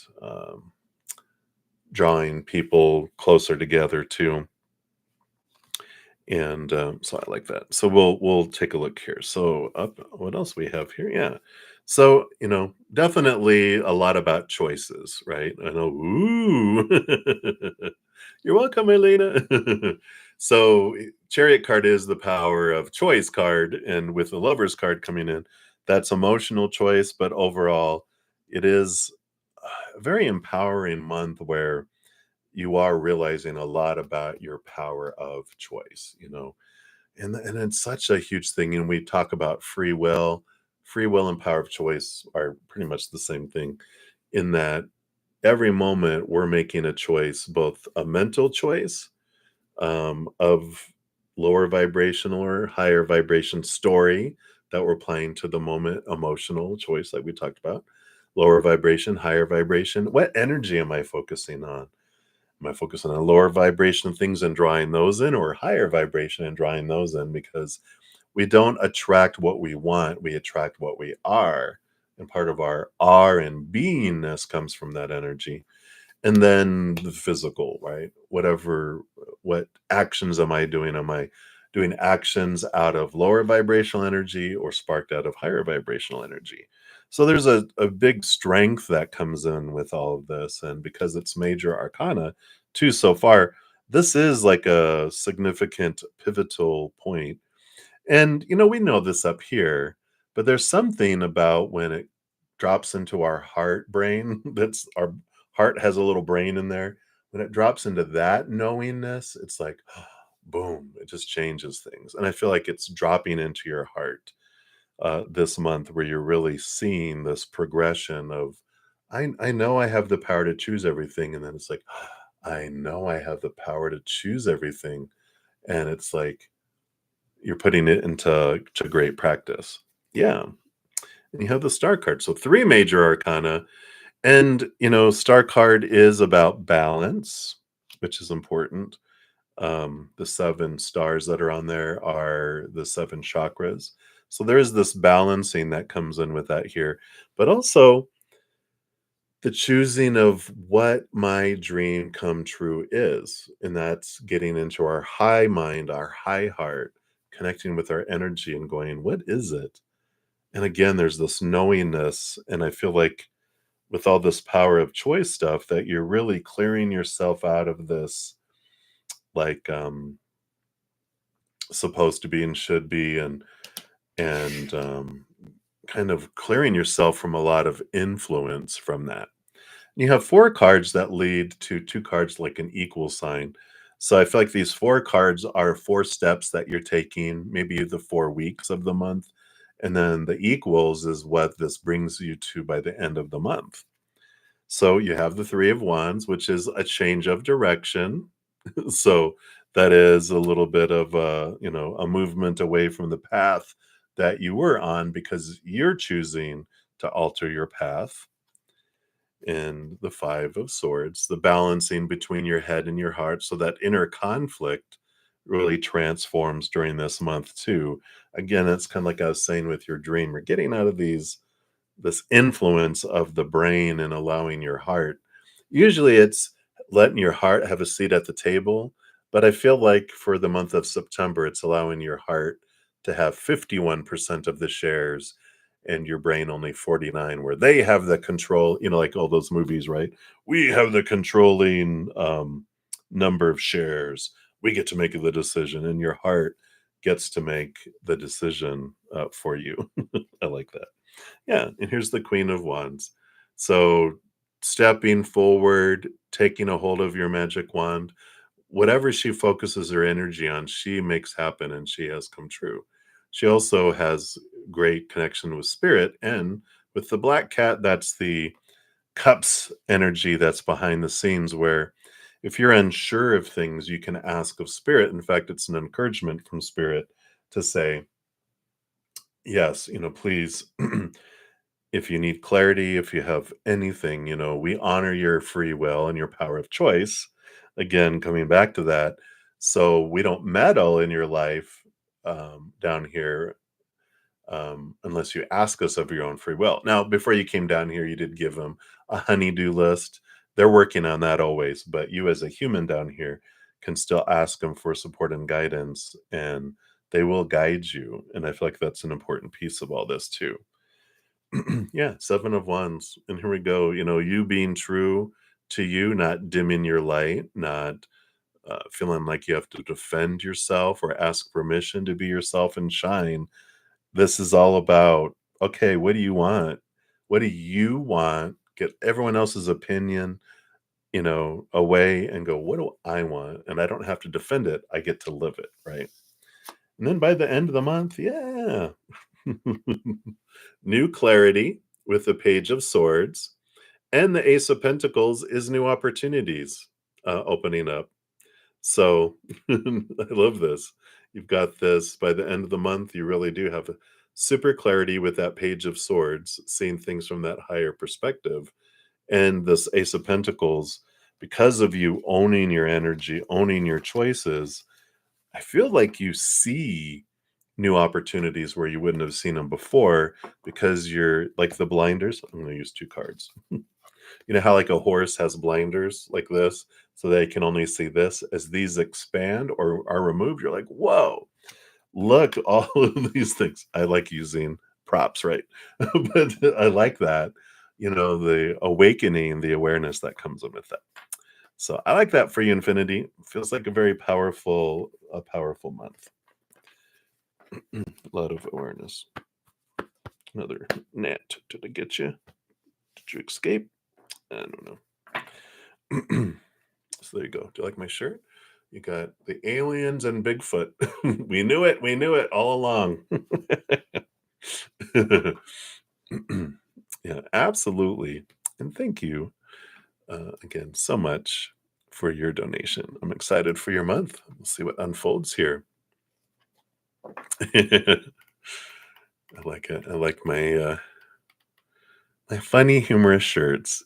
drawing people closer together too. And so I like that. So we'll take a look here. So up, what else we have here? Yeah. So definitely a lot about choices, right? I know. Ooh, you're welcome, Elena. So Chariot card is the power of choice card, and with the Lovers card coming in, that's emotional choice. But overall, it is a very empowering month where you are realizing a lot about your power of choice. And it's such a huge thing, and we talk about free will and power of choice are pretty much the same thing, in that every moment we're making a choice, both a mental choice of lower vibrational or higher vibration story that we're playing to the moment, emotional choice like we talked about, lower vibration, higher vibration. What energy am I focusing on? Am I focusing on lower vibration things and drawing those in, or higher vibration and drawing those in? Because we don't attract what we want, we attract what we are. And part of our are and beingness comes from that energy. And then the physical, right? What actions am I doing? Am I doing actions out of lower vibrational energy or sparked out of higher vibrational energy? So there's a big strength that comes in with all of this. And because it's major arcana, too, so far, this is like a significant pivotal point. And, we know this up here, but there's something about when it drops into our heart brain, that's our heart has a little brain in there. When it drops into that knowingness, it's like, boom, it just changes things. And I feel like it's dropping into your heart this month, where you're really seeing this progression of, I know I have the power to choose everything. And then it's like, I know I have the power to choose everything. And it's like, you're putting it to great practice. Yeah. And you have the star card. So three major arcana. And star card is about balance, which is important. The seven stars that are on there are the seven chakras. So there is this balancing that comes in with that here. But also the choosing of what my dream come true is. And that's getting into our high mind, our high heart, connecting with our energy and going, what is it? And again, there's this knowingness. And I feel like with all this power of choice stuff, that you're really clearing yourself out of this, like, supposed to be and should be, and kind of clearing yourself from a lot of influence from that. You have 4 cards that lead to 2 cards like an equal sign. So I feel like these 4 cards are 4 steps that you're taking, maybe the 4 weeks of the month, and then the equals is what this brings you to by the end of the month. So you have the 3 of Wands, which is a change of direction. So that is a little bit of a movement away from the path that you were on, because you're choosing to alter your path. In the 5 of Swords, the balancing between your head and your heart, so that inner conflict really transforms during this month too. Again, it's kind of like I was saying with your dream, you're getting out of this influence of the brain and allowing your heart. Usually it's letting your heart have a seat at the table, but I feel like for the month of September, it's allowing your heart to have 51% of the shares and your brain only 49, where they have the control, like all those movies, right? We have the controlling number of shares. We get to make the decision, and your heart gets to make the decision for you. I like that. Yeah, and here's the Queen of Wands. So, stepping forward, taking a hold of your magic wand, whatever she focuses her energy on, she makes happen and she has come true. She also has great connection with spirit and With the black cat, that's the cups energy that's behind the scenes, where if you're unsure of things, you can ask of spirit. In fact, it's an encouragement from spirit to say, yes, please, if you need clarity, if you have anything, we honor your free will and your power of choice. Again, coming back to that. So we don't meddle in your life down here unless you ask us of your own free will. Now, before you came down here, you did give them a honeydew list. They're working on that always, but you as a human down here can still ask them for support and guidance, and they will guide you. And I feel like that's an important piece of all this too. Yeah, 7 of Wands. And here we go. You being true to you, not dimming your light, not feeling like you have to defend yourself or ask permission to be yourself and shine. This is all about, okay, what do you want? What do you want? Get everyone else's opinion, away and go, what do I want? And I don't have to defend it. I get to live it, right? And then by the end of the month, yeah. New clarity with the Page of Swords, and the Ace of Pentacles is new opportunities opening up. So I love this. You've got this by the end of the month. You really do have a super clarity with that Page of Swords, seeing things from that higher perspective. And this Ace of Pentacles, because of you owning your energy, owning your choices, I feel like you see new opportunities where you wouldn't have seen them before because you're like the blinders. I'm going to use 2 cards. You know how like a horse has blinders like this, so they can only see this. As these expand or are removed, you're like, whoa, look, all of these things. I like using props, right? But I like that, the awakening, the awareness that comes with that. So I like that for you, Infinity. Feels like a powerful month. A lot of awareness. Another gnat to get you. Did you escape? I don't know. So there you go. Do you like my shirt? You got the aliens and Bigfoot. We knew it. We knew it all along. Yeah, absolutely. And thank you again so much for your donation. I'm excited for your month. We'll see what unfolds here. I like it. I like my funny, humorous shirts.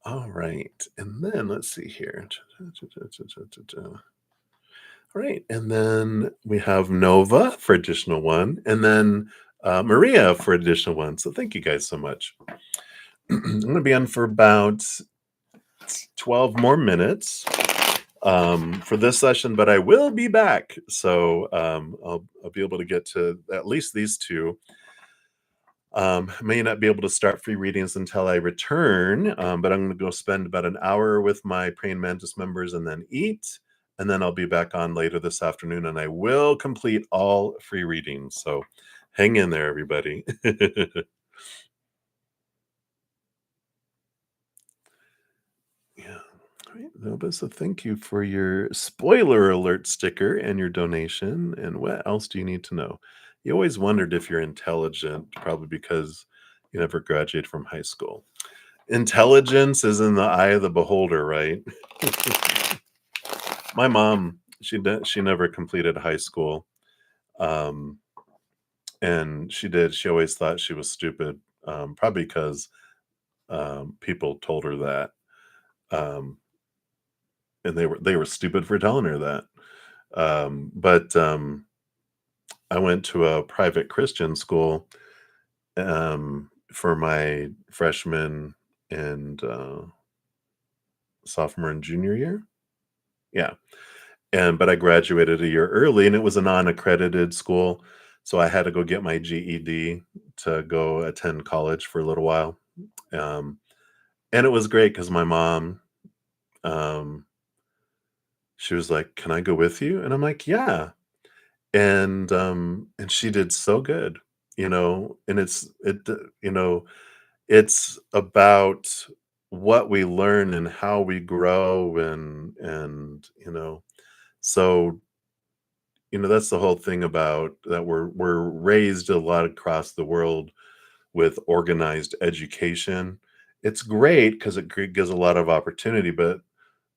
All right. And then let's see here. All right. And then we have Nova for additional one. And then Maria for additional one. So thank you guys so much. I'm going to be on for about 12 more minutes for this session, but I will be back. So I'll be able to get to at least these two. May not be able to start free readings until I return, but I'm going to go spend about an hour with my Praying Mantis members and then eat. And then I'll be back on later this afternoon and I will complete all free readings. So hang in there, everybody. Yeah. All right, Nova, so thank you for your spoiler alert sticker and your donation. And what else do you need to know? You always wondered if you're intelligent, probably because you never graduated from high school. Intelligence is in the eye of the beholder, right? My mom, she never completed high school. Um, and she always thought she was stupid, probably because people told her that. Um, and they were stupid for telling her that. But I went to a private Christian school for my freshman and sophomore and junior year. Yeah. But I graduated a year early and it was a non-accredited school. So I had to go get my GED to go attend college for a little while. Um, and it was great because my mom, um, she was like, "Can I go with you?" And I'm like, "Yeah." And she did so good, and it's about what we learn and how we grow and so that's the whole thing about that we're raised a lot across the world with organized education. It's great because it gives a lot of opportunity, but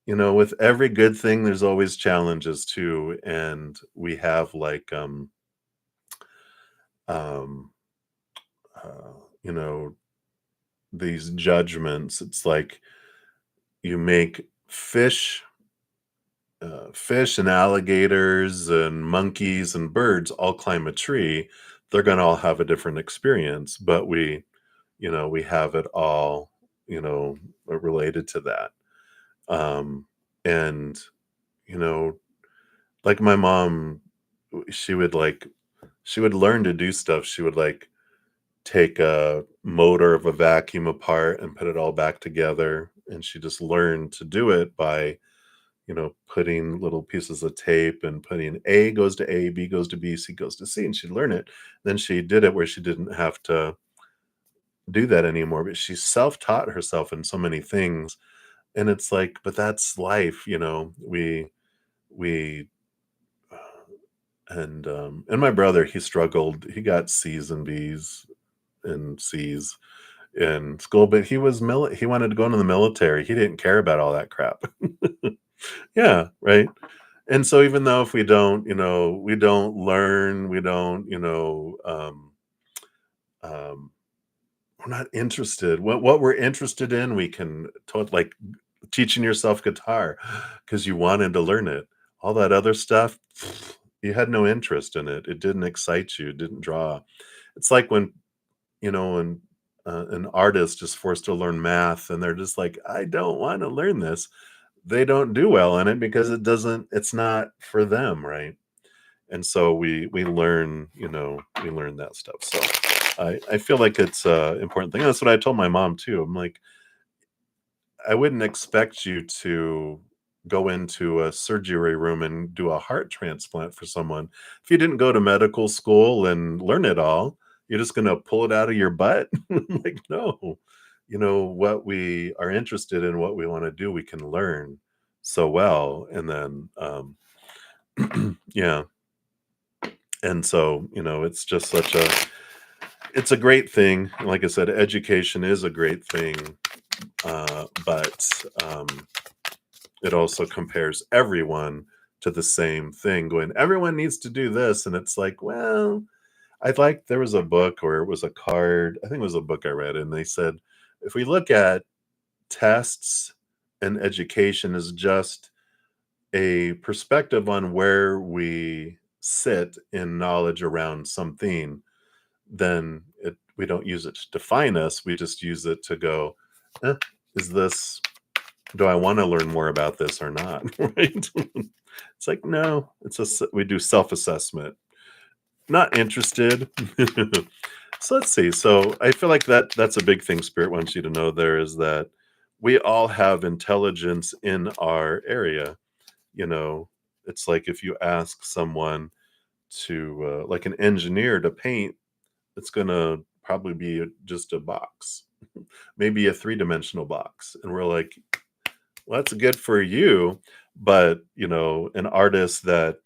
with every good thing, there's always challenges too. And we have like, um, uh, you know, these judgments. It's like you make fish and alligators and monkeys and birds all climb a tree. They're going to all have a different experience, but we have it all, related to that. Um, and, you know, like my mom, she would she would learn to do stuff. She would take a motor of a vacuum apart and put it all back together. And she just learned to do it by, putting little pieces of tape and putting A goes to A, B goes to B, C goes to C, and she'd learn it. Then she did it where she didn't have to do that anymore, but she self-taught herself in so many things. And it's like, but that's life, we and my brother, he struggled. He got C's and B's and C's in school, but he wanted to go into the military. He didn't care about all that crap. Yeah, right. And so even though if we don't learn, we don't, um, we're not interested. What we're interested in, we can like teaching yourself guitar because you wanted to learn it. All that other stuff, you had no interest in it. It didn't excite you. It didn't draw. It's like when an artist is forced to learn math and they're just like, I don't want to learn this. They don't do well in it because it's not for them, right? And so we learn that stuff. So I feel like it's a important thing. That's what I told my mom too. I'm like, I wouldn't expect you to go into a surgery room and do a heart transplant for someone. If you didn't go to medical school and learn it all, you're just gonna pull it out of your butt? Like, no. What we are interested in, what we wanna do, we can learn so well, and then, yeah, and so, it's just it's a great thing. Like I said, education is a great thing, but, it also compares everyone to the same thing, going, "Everyone needs to do this," and it's like, well, there was a book or it was a card, I think it was a book I read, and they said, if we look at tests and education as just a perspective on where we sit in knowledge around something, then we don't use it to define us, we just use it to go, "Eh, is this do I wanna learn more about this or not?" Right? It's like, no, we do self-assessment. Not interested. So let's see. So I feel like that's a big thing Spirit wants you to know there is that we all have intelligence in our area. You know, it's like if you ask someone like an engineer to paint, it's gonna probably be just a box, maybe a three-dimensional box. And we're like, well, that's good for you. But, an artist that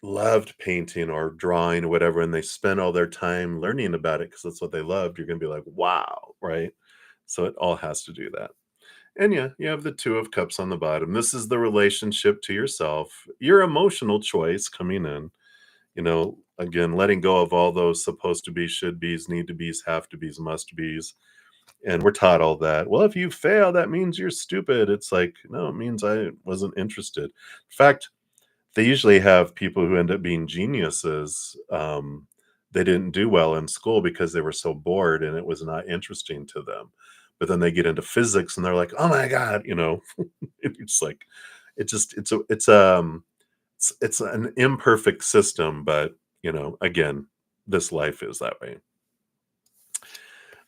loved painting or drawing or whatever, and they spent all their time learning about it because that's what they loved, you're gonna be like, wow, right? So it all has to do that. And yeah, you have the Two of Cups on the bottom. This is the relationship to yourself, your emotional choice coming in, again, letting go of all those supposed to be, should be's, need to be's, have to be's, must be's. And we're taught all that. Well, if you fail, that means you're stupid. It's like, no, it means I wasn't interested. In fact, they usually have people who end up being geniuses. They didn't do well in school because they were so bored and it was not interesting to them. But then they get into physics and they're like, "Oh my god," it's like it's an imperfect system, but again, this life is that way.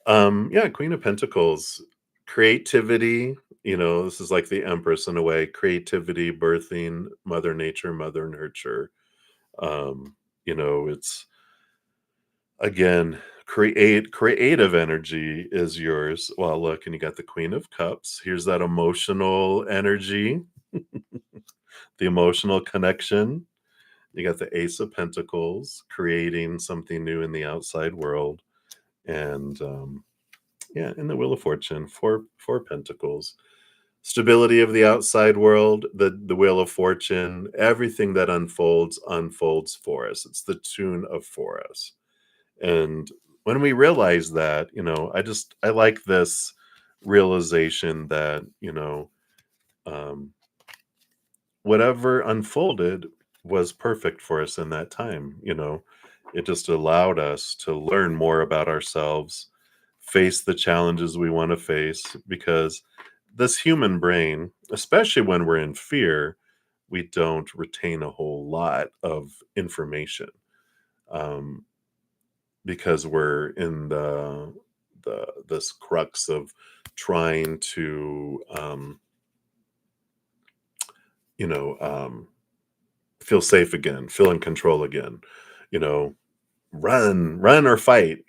Yeah, Queen of Pentacles, creativity, this is like the Empress in a way, creativity, birthing, Mother Nature, Mother Nurture. It's again, creative energy is yours. Well, look, and you got the Queen of Cups. Here's that emotional energy, the emotional connection. You got the Ace of Pentacles, creating something new in the outside world. And yeah, in the Wheel of Fortune, four pentacles. Stability of the outside world, the Wheel of Fortune, everything that unfolds for us. It's the tune of for us. And when we realize that, I like this realization that, um, whatever unfolded was perfect for us in that time. It just allowed us to learn more about ourselves, face the challenges we want to face, because this human brain, especially when we're in fear, we don't retain a whole lot of information, um, because we're in the this crux of trying to you know um, feel safe again, feel in control again, you know, run or fight,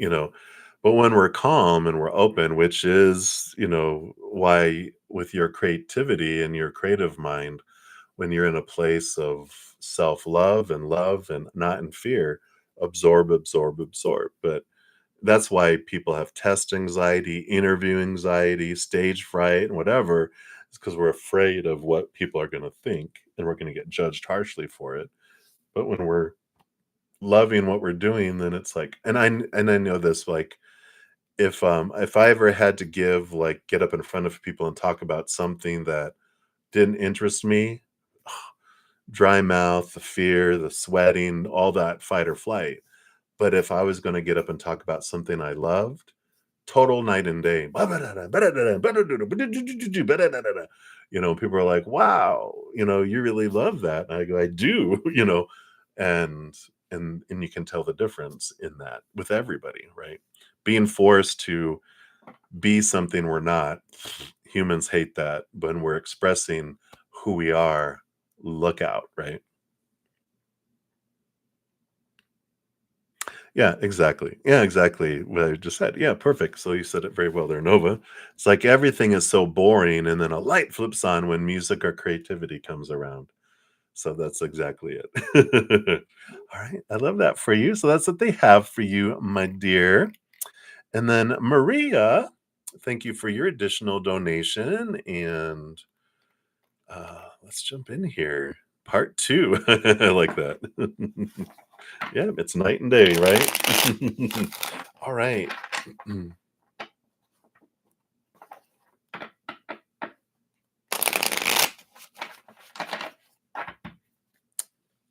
But when we're calm and we're open, which is, why with your creativity and your creative mind, when you're in a place of self-love and love and not in fear, absorb, absorb, absorb. But that's why people have test anxiety, interview anxiety, stage fright, and whatever. It's because we're afraid of what people are going to think and we're going to get judged harshly for it. But when we're loving what we're doing, then it's like, and I know this, like, if I ever had to get up in front of people and talk about something that didn't interest me, dry mouth, the fear, the sweating, all that fight or flight. But if I was going to get up and talk about something I loved, total night and day. People are like, wow, you really love that. And I go, I do, and and you can tell the difference in that with everybody, right? Being forced to be something we're not. Humans hate that. When we're expressing who we are, look out, right? Yeah, exactly. Yeah, exactly what I just said. Yeah, perfect. So you said it very well there, Nova. It's like everything is so boring, and then a light flips on when music or creativity comes around. So that's exactly it. All right. I love that for you. So that's what they have for you, my dear. And then Maria, thank you for your additional donation. And let's jump in here. Part two. I like that. Yeah, it's night and day, right? All right.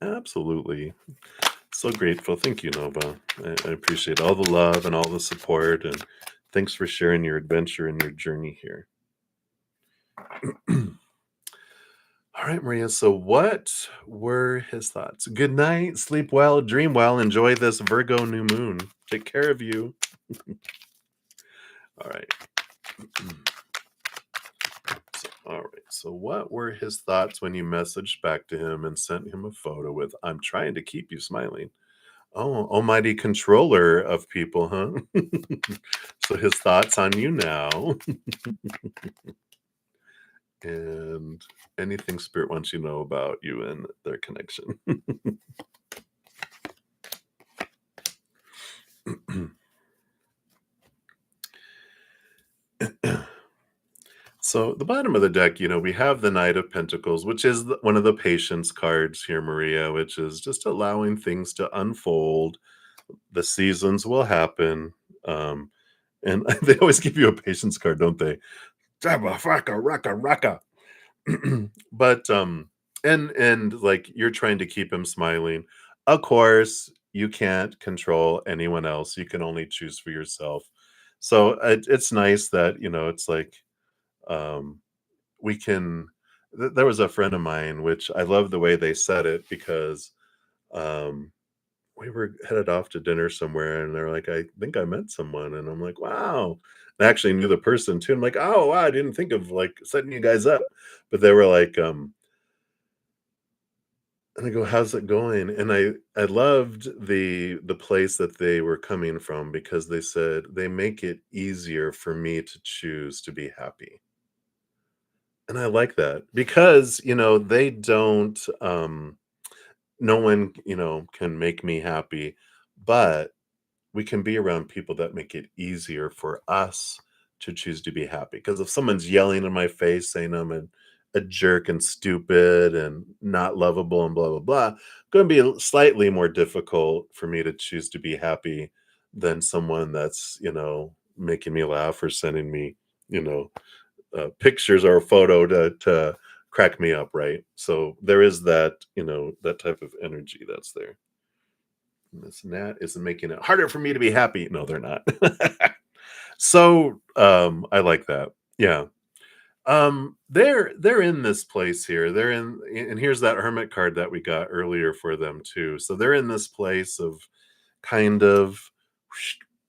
Absolutely. So grateful. Thank you, Nova. I appreciate all the love and all the support. And thanks for sharing your adventure and your journey here. All right, Maria. So, what were his thoughts? Good night. Sleep well. Dream well. Enjoy this Virgo new moon. Take care of you. All right. All right. So, what were his thoughts when you messaged back to him and sent him a photo with, I'm trying to keep you smiling? Oh, almighty controller of people, huh? So, his thoughts on you now, and anything Spirit wants you to know about you and their connection. So, the bottom of the deck, we have the Knight of Pentacles, which is one of the patience cards here, Maria, which is just allowing things to unfold. The seasons will happen. And they always give you a patience card, don't they? Jabba, raka, raka, raka. But and like you're trying to keep him smiling. Of course, you can't control anyone else. You can only choose for yourself. So it's nice that it's like, um we can there was a friend of mine, which I love the way they said it, because um we were headed off to dinner somewhere, and they're like, I think I met someone, and I'm like, wow. I actually knew the person too. I'm like, oh wow, I didn't think of like setting you guys up. But they were like, and I go, how's it going? And I loved the place that they were coming from, because they said they make it easier for me to choose to be happy. And I like that, because they don't, no one can make me happy, but we can be around people that make it easier for us to choose to be happy. Because if someone's yelling in my face saying I'm a jerk and stupid and not lovable and blah blah blah, going to be slightly more difficult for me to choose to be happy than someone that's making me laugh or sending me you know pictures or a photo to crack me up, right? So there is that that type of energy that's there. And this gnat isn't making it harder for me to be happy. No, they're not. So I like that. Yeah. They're in this place here. They're in, and here's that hermit card that we got earlier for them too. So they're in this place of kind of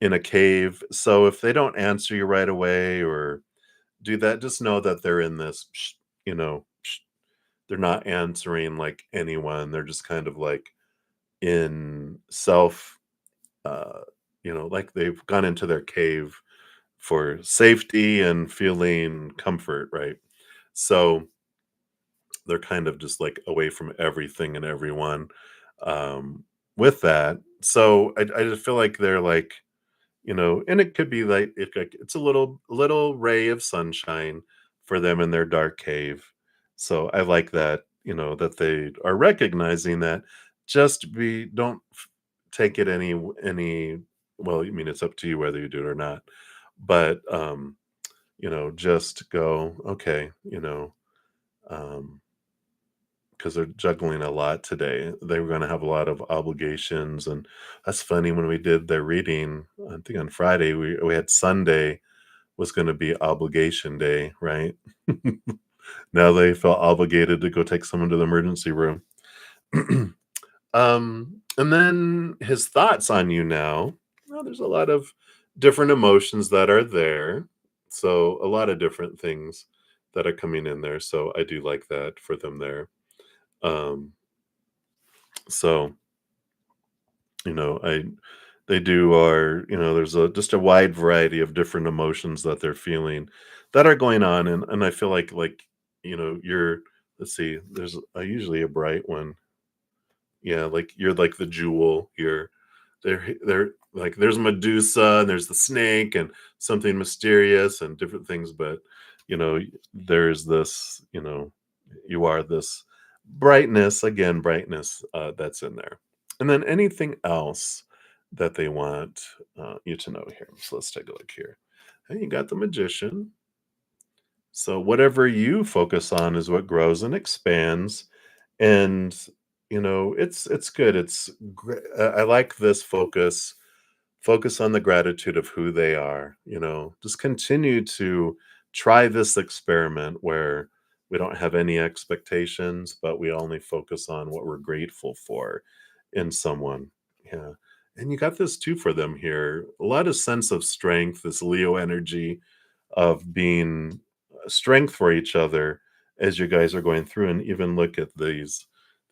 in a cave. So if they don't answer you right away or do that, just know that they're in this, you know, they're not answering like anyone. They're just kind of like in self, uh, like they've gone into their cave for safety and feeling comfort, right? So they're kind of just like away from everything and everyone with that. So I just feel like they're like, and it could be like it's a little ray of sunshine for them in their dark cave. So I like that, that they are recognizing that. Just be don't take it any well, I mean it's up to you whether you do it or not. But just go, okay, um because they're juggling a lot today. They were going to have a lot of obligations, and that's funny. When we did their reading, I think on Friday, we had Sunday was going to be obligation day, right? Now they felt obligated to go take someone to the emergency room. And then his thoughts on you now. Well, there's a lot of different emotions that are there. So a lot of different things that are coming in there. So I do like that for them there. Um, so I they do are there's a just a wide variety of different emotions that they're feeling that are going on, and I feel like you're let's see, there's usually a bright one. Yeah, like you're like the jewel. They're like there's Medusa and there's the snake and something mysterious and different things, but there's this, you are this brightness, again, brightness that's in there. And then anything else that they want you to know here. So let's take a look here. And you got the magician. So whatever you focus on is what grows and expands. And it's good. I like this focus on the gratitude of who they are. Just continue to try this experiment where we don't have any expectations, but we only focus on what we're grateful for in someone. Yeah. And you got this too for them here, a lot of sense of strength, this Leo energy of being strength for each other as you guys are going through. And even look at the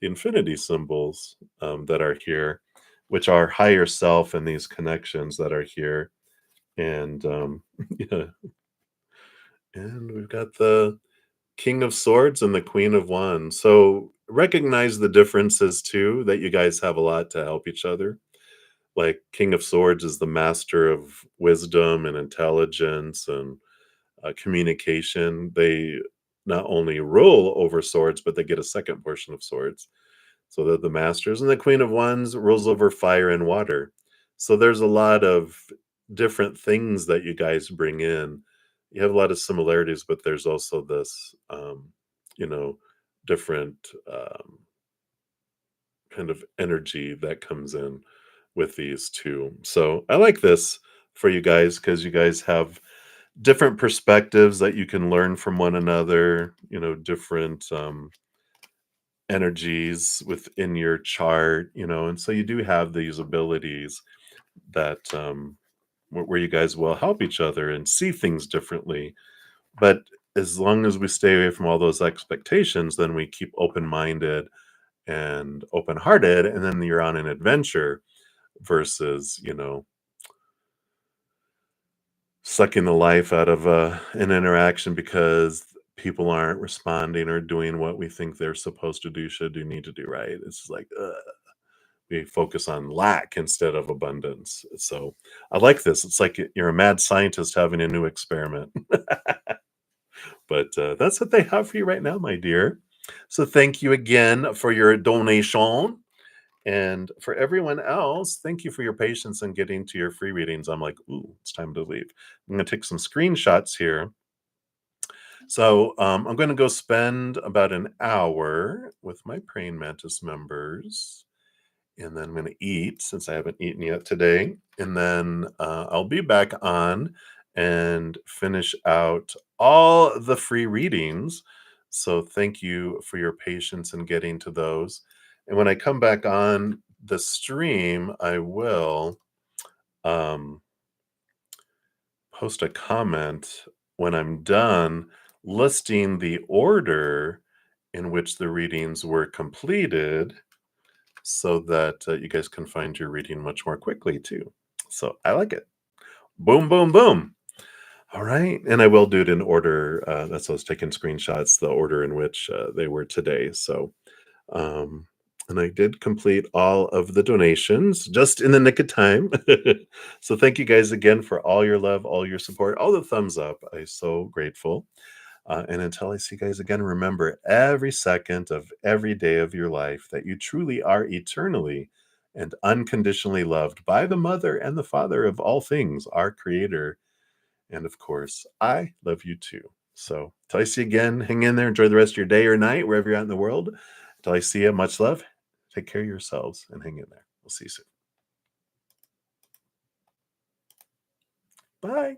infinity symbols that are here, which are higher self and these connections that are here. And yeah, and we've got the King of Swords and the Queen of Wands. So recognize the differences too, that you guys have a lot to help each other. Like King of Swords is the master of wisdom and intelligence and communication. They not only rule over swords, but they get a second portion of swords. So they're the masters. And the Queen of Wands rules over fire and water. So there's a lot of different things that you guys bring in. You have a lot of similarities, but there's also this, you know, different kind of energy that comes in with these two. So I like this for you guys because you guys have different perspectives that you can learn from one another, different energies within your chart, and so you do have these abilities that where you guys will help each other and see things differently. But as long as we stay away from all those expectations, then we keep open-minded and open-hearted, and then you're on an adventure versus sucking the life out of an interaction because people aren't responding or doing what we think they're supposed to do, should do, need to do, right? It's like, ugh. we focus on lack instead of abundance. So I like this. It's like you're a mad scientist having a new experiment. But that's what they have for you right now, my dear. So thank you again for your donation. And for everyone else, thank you for your patience in getting to your free readings. I'm like, ooh, it's time to leave. I'm going to take some screenshots here. So I'm going to go spend about an hour with my praying mantis members. And then I'm going to eat since I haven't eaten yet today. And then I'll be back on and finish out all the free readings. So thank you for your patience in getting to those. And when I come back on the stream, I will um, post a comment when I'm done listing the order in which the readings were completed so that you guys can find your reading much more quickly too. So I like it. Boom, boom, boom. All right. And I will do it in order. That's why I was taking screenshots, the order in which they were today. So, um, and I did complete all of the donations just in the nick of time. So thank you guys again for all your love, all your support, all the thumbs up. I'm so grateful. And until I see you guys again, remember every second of every day of your life that you truly are eternally and unconditionally loved by the mother and the father of all things, our creator. And of course, I love you too. So until I see you again, hang in there, enjoy the rest of your day or night, wherever you're at in the world. Until I see you, much love. Take care of yourselves and hang in there. We'll see you soon. Bye.